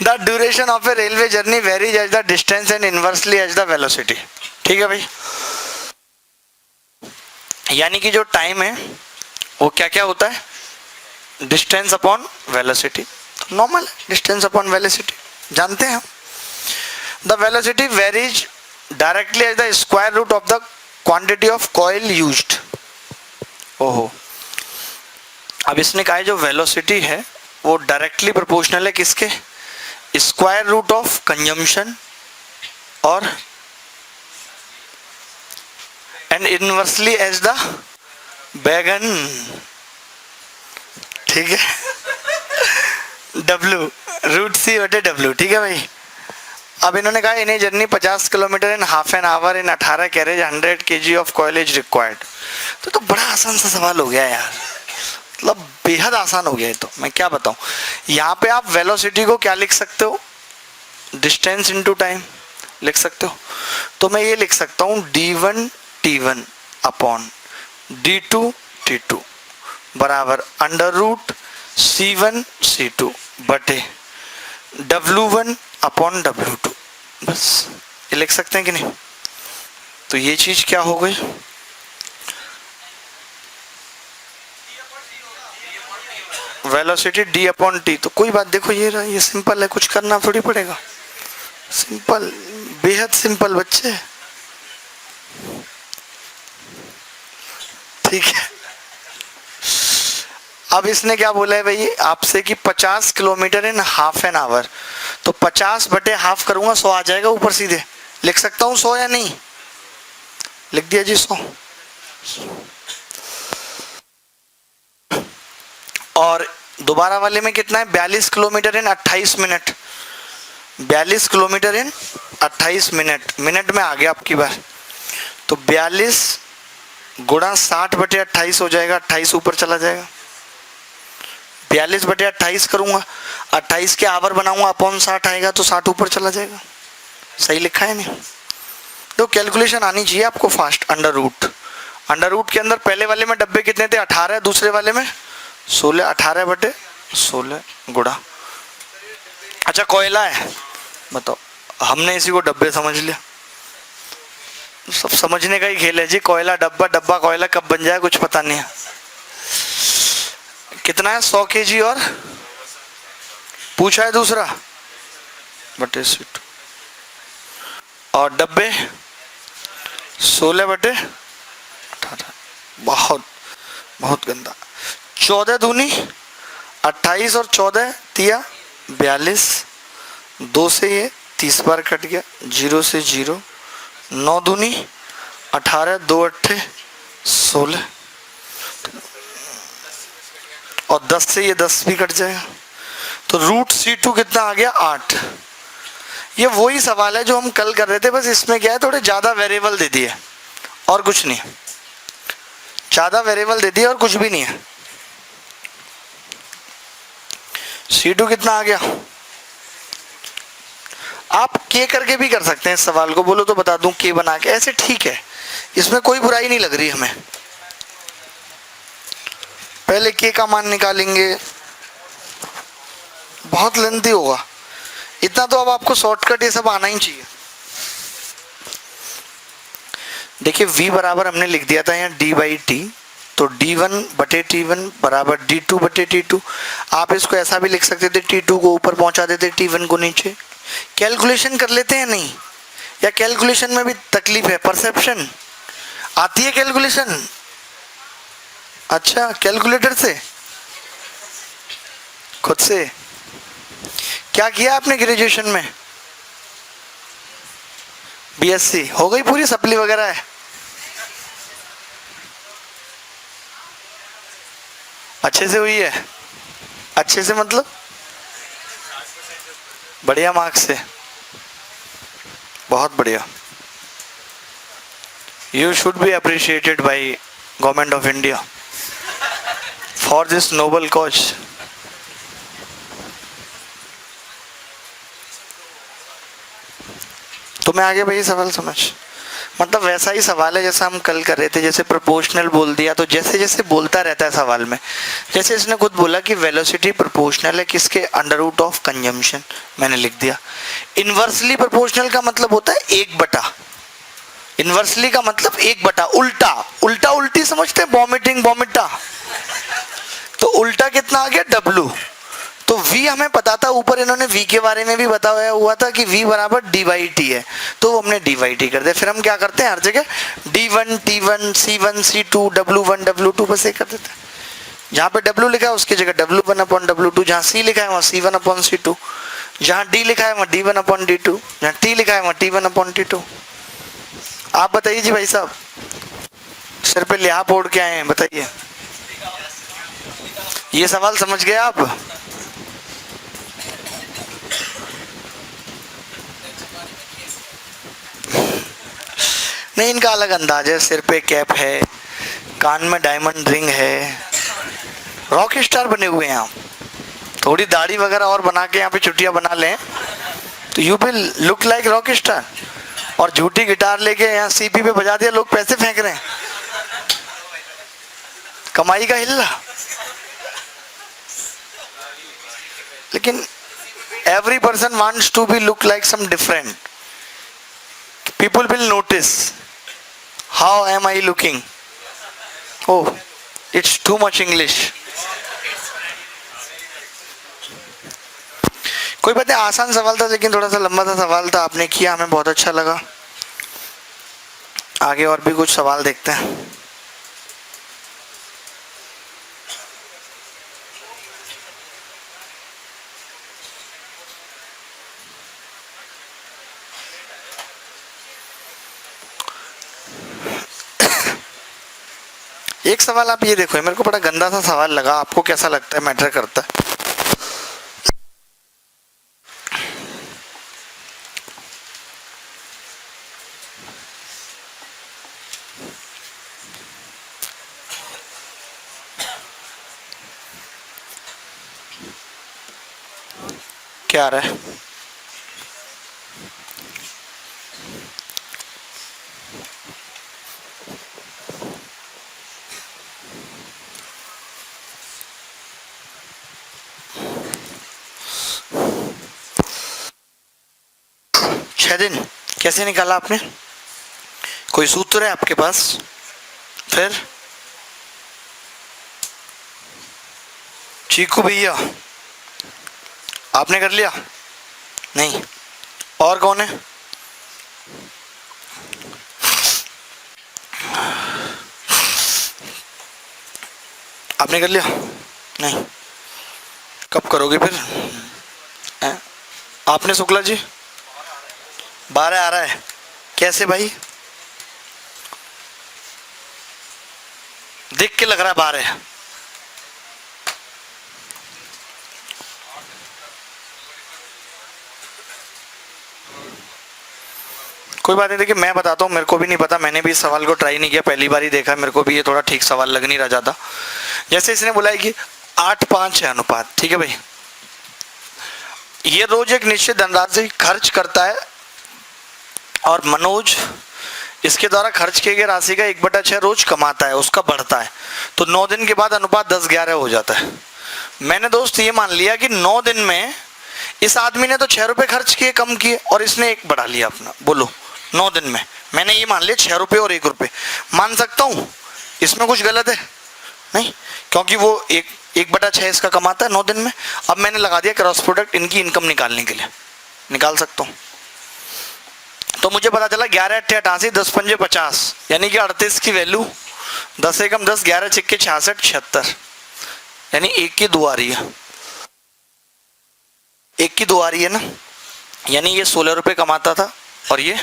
The duration of a railway journey varies as the distance and inversely as the velocity. ठीक है भाई, यानी कि जो टाइम है वो क्या क्या होता है? Distance upon velocity. तो नॉर्मल है, डिस्टेंस अपॉन वेलोसिटी जानते हैं हम। The velocity varies directly as the square root of the quantity of coil used. ओहो, अब इसने कहा है जो वेलोसिटी है वो डायरेक्टली प्रोपोर्शनल है किसके? स्क्वायर रूट ऑफ कंजम्पशन और एंड इनवर्सली एज द बैगन। ठीक है, W रूट सी बटे W। ठीक है भाई, अब इन्होंने कहा in a journey 50 kilometre in half an hour in 18 carriage 100 kg of coil is required. तो बड़ा आसान सा सवाल हो गया यार, मतलब बेहद आसान हो गया है। तो मैं क्या बताऊं, यहाँ पे आप वेलोसिटी को क्या लिख सकते हो? डिस्टेंस इनटू टाइम लिख सकते हो। तो मैं ये लिख सकता हूँ d1 t1 upon d2 t2 बराबर अंडर रूट c1 c2 बटे w1 अपॉन w2। बस ये लिख सकते हैं कि नहीं? तो ये चीज क्या हो गई? Velocity d upon T. तो कोई बात, देखो ये सिंपल है, कुछ करना थोड़ी पड़ेगा। सिंपल, बेहद सिंपल बच्चे। ठीक है, अब इसने क्या बोला है भाई आपसे कि 50 kilometre in half an our. तो 50 बटे हाफ करूंगा 100 आ जाएगा ऊपर सीधे। लिख सकता हूं 100 या नहीं? लिख दिया जी 100। और दोबारा वाले में कितना है? 42 किलोमीटर इन 28 मिनट। 42 किलोमीटर इन 28 मिनट, मिनट में आ गया आपकी बार। तो 42 गुणा 60 बटे 28 हो जाएगा, 28 ऊपर चला जाएगा। 42 बटे 28 करूंगा, 28 के आवर बनाऊंगा अपॉन 60 आएगा, तो 60 ऊपर चला जाएगा। सही लिखा है नहीं? तो कैलकुलेशन आनी चाहिए आपको फास्ट। अंडर रूट के अंदर पहले वाले में डब्बे कितने थे? 18, दूसरे वाले में 16। 18 बटे 16 गुणा, अच्छा कोयला है, बताओ, हमने इसी को डब्बे समझ लिया। सब समझने का ही खेल है जी। कोयला डब्बा, डब्बा कोयला कब बन जाए कुछ पता नहीं है। कितना है? 100 kg और पूछा है दूसरा बटे सीट, और डब्बे 16 बटे 18। बहुत बहुत गंदा। 14 दूनी 28 और 14 तिया 42। 2 से ये 30 बार कट गया, 0 से 0। 9 दूनी 18, 2 अट्ठे 16, और 10 से ये 10 भी कट जाएगा। तो रूट C2 कितना आ गया? 8। ये वही सवाल है जो हम कल कर रहे थे, बस इसमें क्या है थोड़े ज्यादा वेरिएबल दे दिए और कुछ नहीं। ज्यादा वेरिएबल दे दिए और कुछ भी नहीं है। C2 कितना आ गया? आप के करके भी कर सकते हैं इस सवाल को, बोलो तो बता दूं के बना के, ऐसे ठीक है, इसमें कोई बुराई नहीं लग रही हमें। पहले के का मान निकालेंगे, बहुत लेंथी होगा। इतना तो अब आपको शॉर्टकट ये सब आना ही चाहिए। देखिए v बराबर हमने लिख दिया था यहाँ d बाई टी, तो d1 बटे t1 बराबर d2 बटे t2। आप इसको ऐसा भी लिख सकते थे, t2 को ऊपर पहुंचा देते, t1 को नीचे। कैलकुलेशन कर लेते हैं नहीं, या कैलकुलेशन में भी तकलीफ है? परसेप्शन आती है कैलकुलेशन? अच्छा, कैलकुलेटर से, खुद से। क्या किया आपने ग्रेजुएशन में? बीएससी हो गई पूरी, सप्ली वगैरह है? अच्छे से हुई है? अच्छे से मतलब बढ़िया मार्क्स से? बहुत बढ़िया। You should be appreciated by Government of India for this noble cause. तुम्हें आगे भाई सवाल समझ, मतलब वैसा ही सवाल है जैसा हम कल कर रहे थे, जैसे प्रोपोर्शनल बोल दिया तो जैसे जैसे बोलता रहता है सवाल में, जैसे इसने खुद बोला कि वेलोसिटी प्रोपोर्शनल है किसके, अंडर रूट ऑफ कंजम्पशन, मैंने लिख दिया। इनवर्सली प्रोपोर्शनल का मतलब होता है एक बटा, इनवर्सली का मतलब एक बटा, उल्टा, उल्टा उल्टी समझते हैं, वॉमिटिंग वॉमिटा, तो उल्टा कितना आ गया W। तो V हमें पता था, ऊपर इन्होंने V के बारे में भी बताया हुआ था कि V बराबर dy/t है, तो हमने dy/t कर दिया। फिर हम क्या करते हैं हर जगह D1 T1 C1 C2 W1 W2 बस ये कर देते हैं। जहाँ पे W लिखा है उसकी जगह W1/W2, जहाँ C लिखा है वहाँ C1/C2, जहाँ D लिखा है वहाँ D1/D2, जहाँ T लिखा है वहाँ T1/T2। आप बताइए जी भाई साहब, सिर पे लिहाफ ओढ़ के आए हैं, बताइए ये सवाल समझ गए आप? नहीं, इनका अलग अंदाज है, सिर पे कैप है, कान में डायमंड रिंग है, रॉक स्टार बने हुए हैं आप। थोड़ी दाढ़ी वगैरह और बना के यहाँ पे छुट्टियां बना लें तो you will look like rock star. और झूठी गिटार लेके यहाँ सीपी पे बजा दिया, लोग पैसे फेंक रहे हैं, कमाई का हिल्ला। लेकिन every person wants to be look like some different. People will notice how am I looking. Oh, it's too much English. कोई बात नहीं, आसान सवाल था लेकिन थोड़ा सा लंबा सा सवाल था, आपने किया, हमें बहुत अच्छा लगा। आगे और भी कुछ सवाल देखते हैं। एक सवाल आप ये देखो, मेरे को बड़ा गंदा सा सवाल लगा, आपको कैसा लगता है मैटर करता है। क्या आ रहा है? दिन कैसे निकाला आपने? कोई सूत्र है आपके पास? फिर चीकू भैया आपने कर लिया? नहीं, और कौन है? आपने कर लिया? नहीं, कब करोगे फिर? आपने शुक्ला जी? 12 आ रहा है, कैसे भाई? देख के लग रहा है 12 है। कोई बात नहीं, देखिए मैं बताता हूँ, मेरे को भी नहीं पता, मैंने भी इस सवाल को ट्राई नहीं किया, पहली बार ही देखा, मेरे को भी ये थोड़ा ठीक सवाल लग नहीं रहा ज़्यादा। जैसे इसने बोला है कि 8:5 है अनुपात, ठीक है भाई, ये रोज एक निश्चित धनराशि खर्च करता है और मनोज इसके द्वारा खर्च किए गए राशि का 1/6 रोज कमाता है, उसका बढ़ता है, तो 9 दिन के बाद अनुपात 10:11 हो जाता है। मैंने दोस्त ये मान लिया कि 9 दिन में इस आदमी ने तो 6 रुपए खर्च किए, कम किए, और इसने 1 बढ़ा लिया अपना। बोलो 9 दिन में मैंने ये मान लिया 6 रुपए और 1 रुपए, मान सकता हूँ इसमें कुछ गलत है? नहीं, क्योंकि वो 1/6 इसका कमाता है 9 दिन में। अब मैंने लगा दिया क्रॉस प्रोडक्ट इनकी इनकम निकालने के लिए, निकाल सकता हूँ। तो मुझे पता चला 11×8 = 88, 10×5 = 50, यानी कि 38 की वैल्यू 10 एकम 10, 11 छिक्के 66, 76, यानी 1 की 2 आ रही है, 1 की 2 आ रही है ना, यानी ये 16 रुपए कमाता था और ये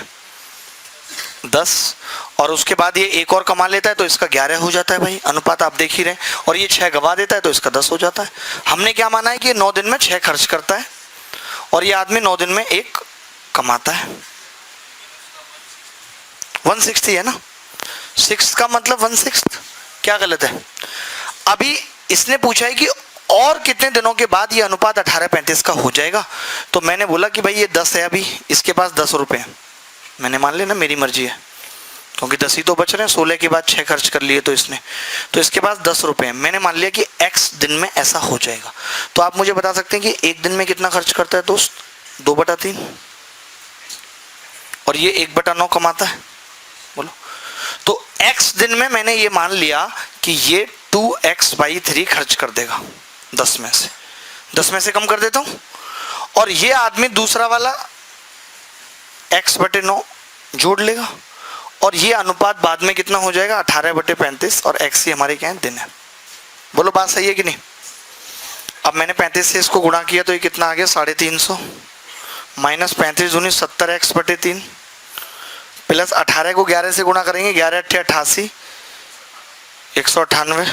10, और उसके बाद ये 1 और कमा लेता है तो इसका 11 हो जाता है भाई, अनुपात आप देख ही रहे हैं, और ये 6 गवा देता है तो इसका 10 हो जाता है। हमने क्या माना है कि 9 दिन में 6 खर्च करता है और ये आदमी 9 दिन में 1 कमाता है। 160 है ना, 6 का मतलब 1/6, क्या गलत है? अभी इसने पूछा है कि और कितने दिनों के बाद ये अनुपात 18:35 का हो जाएगा। तो मैंने बोला कि भाई ये 10 है, अभी इसके पास 10 रुपए हैं, मैंने मान लिया ना, मेरी मर्जी है, क्योंकि 10 ही तो बच रहे हैं, 16 के बाद 6 खर्च कर लिए तो इसने, तो इसके पास 10 रुपए हैं। मैंने मान लिया कि x दिन में ऐसा हो जाएगा। तो आप मुझे बता सकते हैं कि एक दिन में कितना खर्च करता है दोस्त? 2/3। और ये 1/9 कमाता है, बोलो। तो x दिन में मैंने ये मान लिया कि ये 2x/3 खर्च कर देगा 10 में से, 10 में से कम कर देता हूं। और ये आदमी दूसरा वाला x/9 जोड़ लेगा, और ये अनुपात बाद में कितना हो जाएगा? 18/35, और x ही हमारे क्या है? दिन है। बोलो बात सही है कि नहीं? अब मैंने 35 से इसको गुणा किया तो ये कितना आ गया? 350 माइनस 35 दूनी 70x/3 प्लस 18 को 11 से गुणा करेंगे, 11 × 8 = 88, 198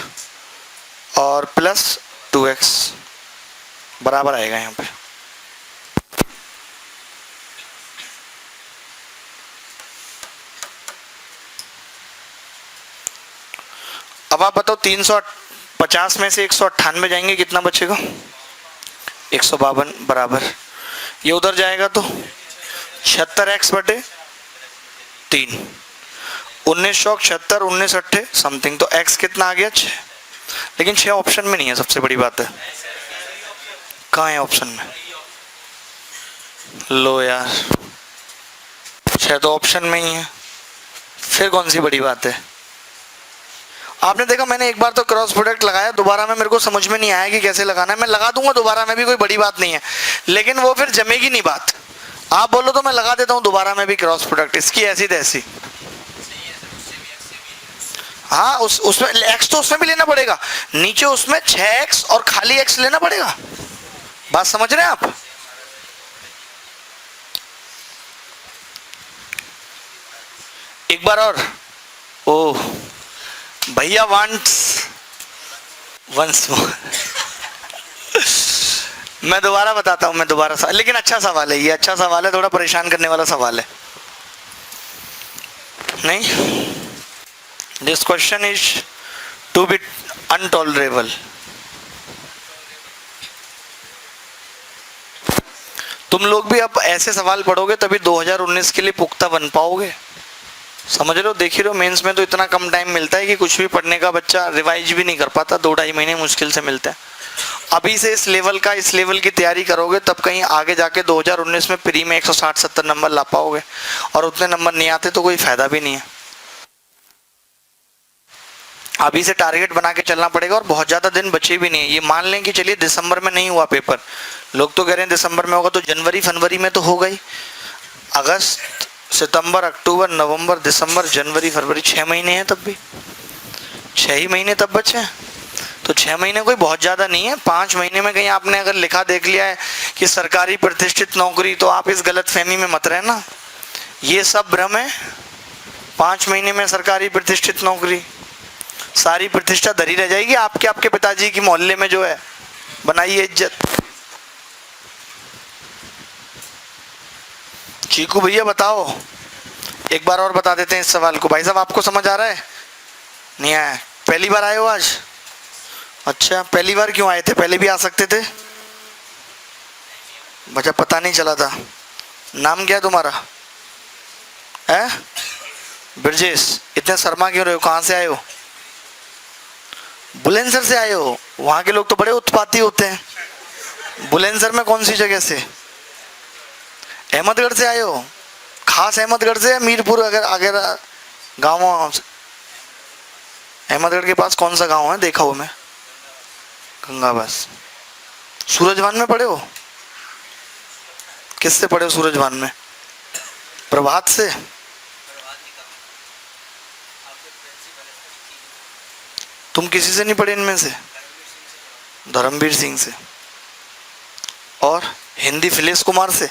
और प्लस 2x बराबर आएगा यहाँ पे। अब आप बताओ 350 में से 198 जाएंगे, कितना बचेगा? 152 बराबर, ये उधर जाएगा तो 76x/3, 19 × 76, 19 8 समथिंग, तो x कितना आ गया? 6। लेकिन 6 ऑप्शन में नहीं है, सबसे बड़ी बात है। कहाँ है ऑप्शन में? लो यार, 6 तो ऑप्शन में ही है, फिर कौन सी बड़ी बात है? आपने देखा मैंने एक बार तो क्रॉस प्रोडक्ट लगाया, दोबारा में मेरे को समझ में नहीं आया कि कैसे लगाना है। मैं लगा दूंगा दोबारा में भी, कोई बड़ी बात नहीं है, लेकिन वो फिर जमेगी नहीं बात। आप बोलो तो मैं लगा देता हूँ दोबारा में भी क्रॉस प्रोडक्ट, इसकी ऐसी तैसी। हाँ, उसमें x तो उसमें भी लेना पड़ेगा, नीचे उसमें 6x और खाली x लेना पड़ेगा। बात समझ रहे हैं आप? एक बार और। ओह भैया, वंस मैं दोबारा बताता हूं, मैं दोबारा लेकिन अच्छा सवाल है ये, अच्छा सवाल है, थोड़ा परेशान करने वाला सवाल है नहीं। This question is to be untolerable. तुम लोग भी अब ऐसे सवाल पढ़ोगे तभी 2019 के लिए पुख्ता बन पाओगे, समझ रहे हो? देख ही रहे हो, मेंस में तो इतना कम टाइम मिलता है कि कुछ भी पढ़ने का बच्चा रिवाइज भी नहीं कर पाता, 2-2.5 महीने मुश्किल से मिलते हैं। अभी से इस लेवल की तैयारी करोगे तब कहीं आगे जाके 2019 में प्री में 160-170 नंबर ला पाओगे, और उतने नंबर नहीं आते तो कोई फायदा भी नहीं है। अभी से टारगेट बना के चलना पड़ेगा, और बहुत ज़्यादा दिन बचे भी नहीं है। ये मान लें कि चलिए दिसंबर में नहीं हुआ पेपर, लोग तो कह रहे हैं दिसंबर में होगा, तो जनवरी फरवरी में तो हो गई, अगस्त सितंबर अक्टूबर नवंबर दिसंबर जनवरी फरवरी, 6 महीने हैं, तब भी 6 ही महीने तब बचे हैं। तो 6 महीने कोई बहुत ज़्यादा नहीं है। 5 महीने में कहीं आपने अगर लिखा देख लिया है कि सरकारी प्रतिष्ठित नौकरी, तो आप इस गलत फहमी में मत रहना, ये सब भ्रम है। 5 महीने में सरकारी प्रतिष्ठित नौकरी, सारी प्रतिष्ठा धरी रह जाएगी आपके, आपके पिताजी की मोहल्ले में जो है, बनाइए इज्जत। चीकू भैया बताओ, एक बार और बता देते हैं इस सवाल को। भाई साहब आपको समझ आ रहा है? नहीं आया? पहली बार आए हो आज? अच्छा, पहली बार क्यों आए थे? पहले भी आ सकते थे। बच्चा पता नहीं चला था। नाम क्या है तुम्हारा? है ब्रजेश। इतने शर्मा क्यों रहे हो? कहाँ से आए हो? बुलंदशहर से आए हो? वहाँ के लोग तो बड़े उत्पाती होते हैं। बुलंदशहर में कौन सी जगह से? अहमदगढ़ से आए हो? खास अहमदगढ़ से या मीरपुर अगर आगे गाँव से? अहमदगढ़ के पास कौन सा गांव है देखा हो मैं? गंगाबास। सूरजभान में पढ़े हो? किससे पढ़े हो सूरजभान में? प्रभात से? तुम किसी से नहीं पढ़े इनमें से? धर्मवीर सिंह से। और हिंदी फिलेश कुमार से?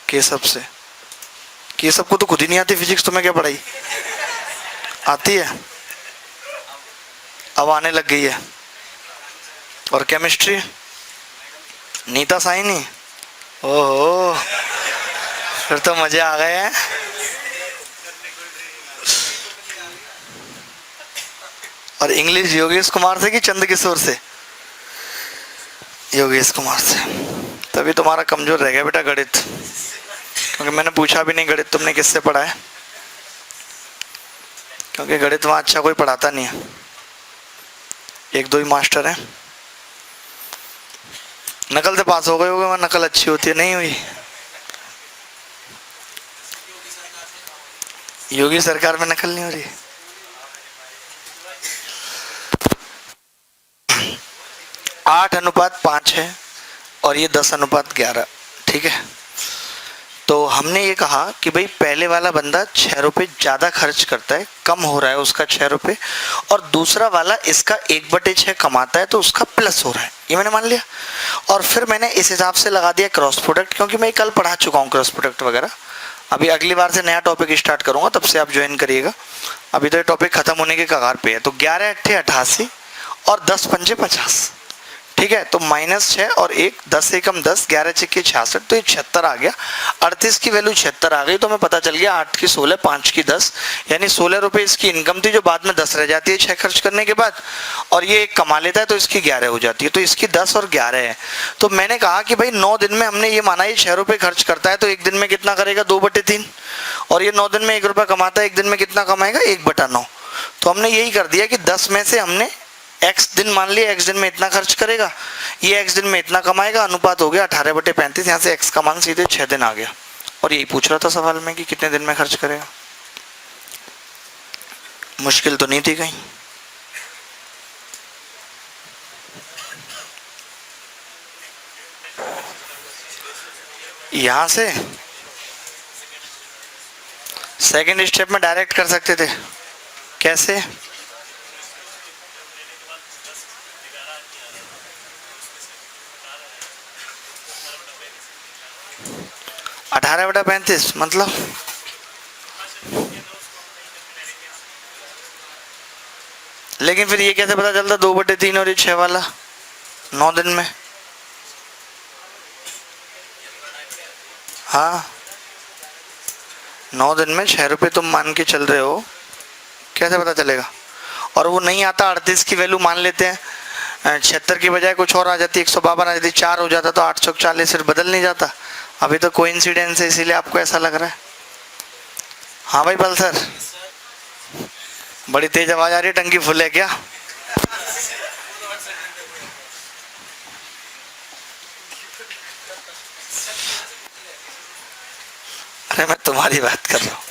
केशव से? केशव को तो खुद ही नहीं आती फिजिक्स, तुम्हें क्या पढ़ाई आती है? अब आने लग गई है। और केमिस्ट्री? नीता साइनी? ओहो, फिर तो मजे आ गए हैं। और इंग्लिश योगेश कुमार से कि चंद किशोर से? योगेश कुमार से। तभी तुम्हारा कमजोर रह गया बेटा गणित, क्योंकि मैंने पूछा भी नहीं गणित तुमने किससे पढ़ा है, क्योंकि गणित वहाँ अच्छा कोई पढ़ाता नहीं है, एक दो ही मास्टर हैं। नकल से पास हो गए होगे, वहाँ नकल अच्छी होती है, नहीं हुई? योगी सरकार में नकल नहीं हो रही? 8:5 है और ये 10:11, ठीक है। तो हमने ये कहा कि भाई पहले वाला बंदा 6 रुपये ज़्यादा खर्च करता है, कम हो रहा है उसका 6 रुपये, और दूसरा वाला इसका 1/6 कमाता है तो उसका प्लस हो रहा है, ये मैंने मान लिया। और फिर मैंने इस हिसाब से लगा दिया क्रॉस प्रोडक्ट, क्योंकि मैं कल पढ़ा चुका हूँ क्रॉस प्रोडक्ट वगैरह। अभी अगली बार से नया टॉपिक स्टार्ट करूँगा, तब से आप ज्वाइन करिएगा, अभी तो ये टॉपिक खत्म होने के कगार पे है। तो 11 × 8 = 88 और 10 × 5 = 50, ठीक है। तो -6 और 1, 10 एकम 10, 11 × 6 = 66, तो ये 76 आ गया। 38 की वैल्यू 76 आ गई, तो हमें पता चल गया 8 की 16, 5 की 10, यानी 16 रुपये इसकी इनकम थी, जो बाद में 10 रह जाती है 6 खर्च करने के बाद, और ये 1 कमा लेता है तो इसकी 11 हो जाती है, तो इसकी 10 और 11 है। तो मैंने कहा कि भाई 9 दिन में हमने ये माना ये 6 रुपये खर्च करता है, तो एक दिन में कितना करेगा? 2/3, और ये 9 दिन में 1 रुपया कमाता है, एक दिन में कितना कमाएगा? 1/9। तो हमने यही कर दिया कि 10 में से हमने x दिन मान लिया, x दिन में इतना खर्च करेगा, ये x दिन में इतना कमाएगा, अनुपात हो गया 18/35, यहाँ से x का मान सीधे 6 दिन आ गया। और यही पूछ रहा था सवाल में कि कितने दिन में खर्च करेगा। मुश्किल तो नहीं थी कहीं? यहां से सेकंड स्टेप में डायरेक्ट कर सकते थे, कैसे? अठारह बटा 35 मतलब लेकिन फिर ये कैसे पता चलता 2/3 और ये 6 वाला 9 दिन में? हाँ, 9 दिन में 6 रुपये तुम मान के चल रहे हो, कैसे पता चलेगा? और वो नहीं आता, 38 की वैल्यू मान लेते हैं, 76 की बजाय कुछ और आ जाती, 152 आ जाती, 4 हो जाता, तो 840 फिर बदल नहीं जाता। अभी तो कोइंसिडेंस है, इसीलिए आपको ऐसा लग रहा है। हाँ भाई पल्सर, बड़ी तेज आवाज आ रही है, टंकी फुल है क्या? अरे मैं तुम्हारी बात कर रहा हूँ।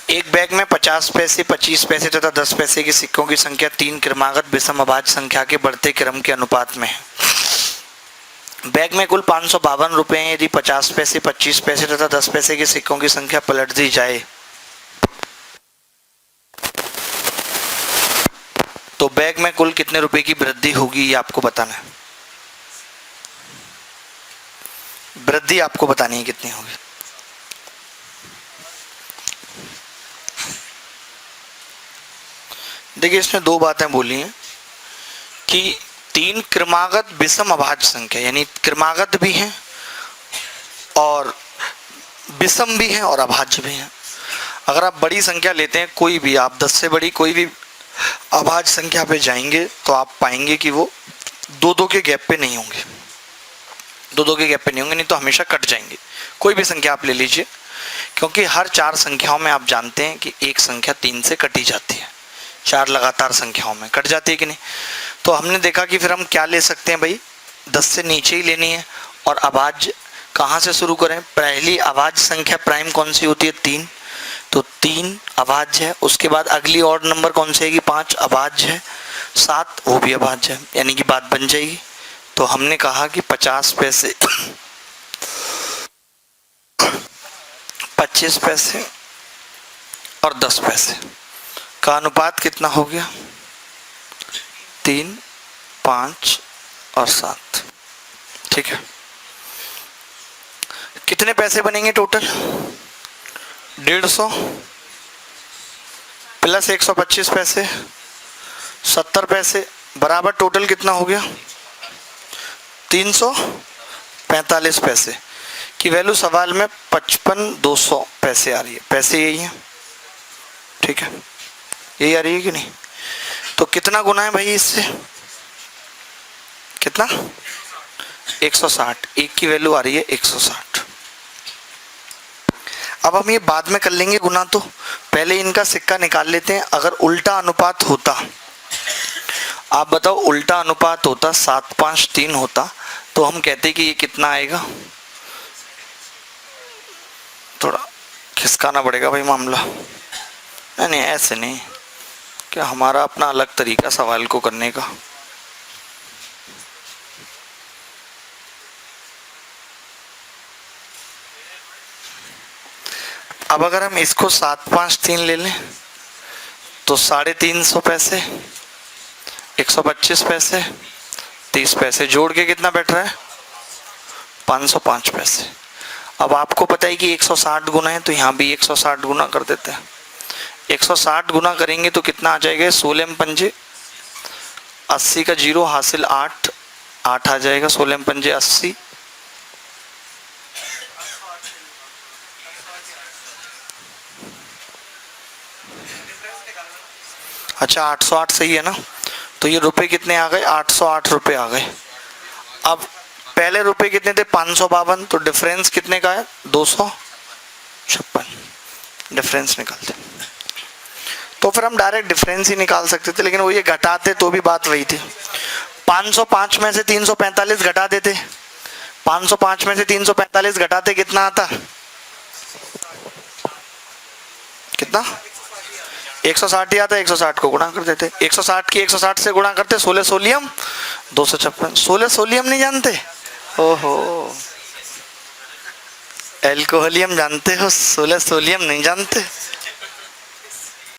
एक बैग में 50 पैसे, 25 पैसे तथा 10 पैसे के सिक्कों की संख्या 3 क्रमागत विषम अभाज्य संख्या के बढ़ते क्रम के अनुपात में है। बैग में कुल 552 रुपए हैं। यदि 50 पैसे, 25 पैसे तथा 10 पैसे के सिक्कों की संख्या पलट दी जाए तो बैग में कुल कितने रुपए की वृद्धि होगी, ये आपको बताना है। वृद्धि आपको बतानी है कितनी होगी। देखिए इसमें दो बातें बोली हैं कि 3 क्रमागत विषम अभाज्य संख्या, यानी क्रमागत भी हैं और विषम भी हैं और अभाज्य भी हैं। अगर आप बड़ी संख्या लेते हैं कोई भी, आप 10 से बड़ी कोई भी अभाज्य संख्या पे जाएंगे तो आप पाएंगे कि वो 2-2 के गैप पे नहीं होंगे, 2-2 के गैप पे नहीं होंगे, नहीं तो हमेशा कट जाएंगे। कोई भी संख्या आप ले लीजिए, क्योंकि हर 4 संख्याओं में आप जानते हैं कि एक संख्या 3 से कटी जाती है, 4 लगातार संख्याओं में कट जाती है कि नहीं। तो हमने देखा कि फिर हम क्या ले सकते हैं भाई, 10 से नीचे ही लेनी है। और अभाज्य कहाँ से शुरू करें? पहली अभाज्य संख्या प्राइम कौन सी होती है? 3, तो 3 अभाज्य है। उसके बाद अगली और नंबर कौन सी है? 5 अभाज्य है। 7 वो भी अभाज्य है, यानी कि बात बन जाएगी। तो हमने कहा कि 50 पैसे 25 पैसे और 10 पैसे का अनुपात कितना हो गया? 3, 5 और 7, ठीक है। कितने पैसे बनेंगे टोटल? 150 प्लस 125 पैसे 70 पैसे बराबर टोटल कितना हो गया? 45 पैसे की वैल्यू सवाल में 55,200 पैसे आ रही है। पैसे यही है, ठीक है, यही आ रही है कि नहीं? तो कितना गुना है भाई इससे? कितना? 160। एक की वैल्यू आ रही है 160। अब हम ये बाद में कर लेंगे गुना, तो पहले इनका सिक्का निकाल लेते हैं। अगर उल्टा अनुपात होता, आप बताओ, उल्टा अनुपात होता 753 होता, तो हम कहते कि ये कितना आएगा? थोड़ा खिसकाना पड़ेगा भाई मामला। नहीं ऐसे नहीं, क्या हमारा अपना अलग तरीका सवाल को करने का। अब अगर हम इसको 753 ले लें तो 350 पैसे, 125 पैसे, 30 पैसे, जोड़ के कितना बैठ रहा है? 505 पैसे। अब आपको पता है कि 160 गुना है, तो यहाँ भी 160 गुना कर देते हैं। 160 गुना करेंगे तो कितना आ जाएगा? 16 पंजे 80 का जीरो हासिल 8 आ जाएगा। 16 पंजे 80, अच्छा 808 सही है ना? तो ये रुपए कितने आ गए? 808 रुपए आ गए। अब पहले रुपए कितने थे? 552, तो डिफरेंस कितने का है? 256। डिफरेंस निकालते, तो फिर हम डायरेक्ट डिफरेंस ही निकाल सकते थे, लेकिन वो ये घटाते तो भी बात वही थी। 505 में से 345 घटा देते, 505 में से 345 घटाते कितना आता? कितना? 160 ही आता है। 160 को गुणा कर देते, 160 की 160 से गुणा करते, 16 सोलियम 256। 16 सोलियम नहीं जानते? ओहो, एल्कोहलियम जानते हो, 16 सोलियम नहीं जानते?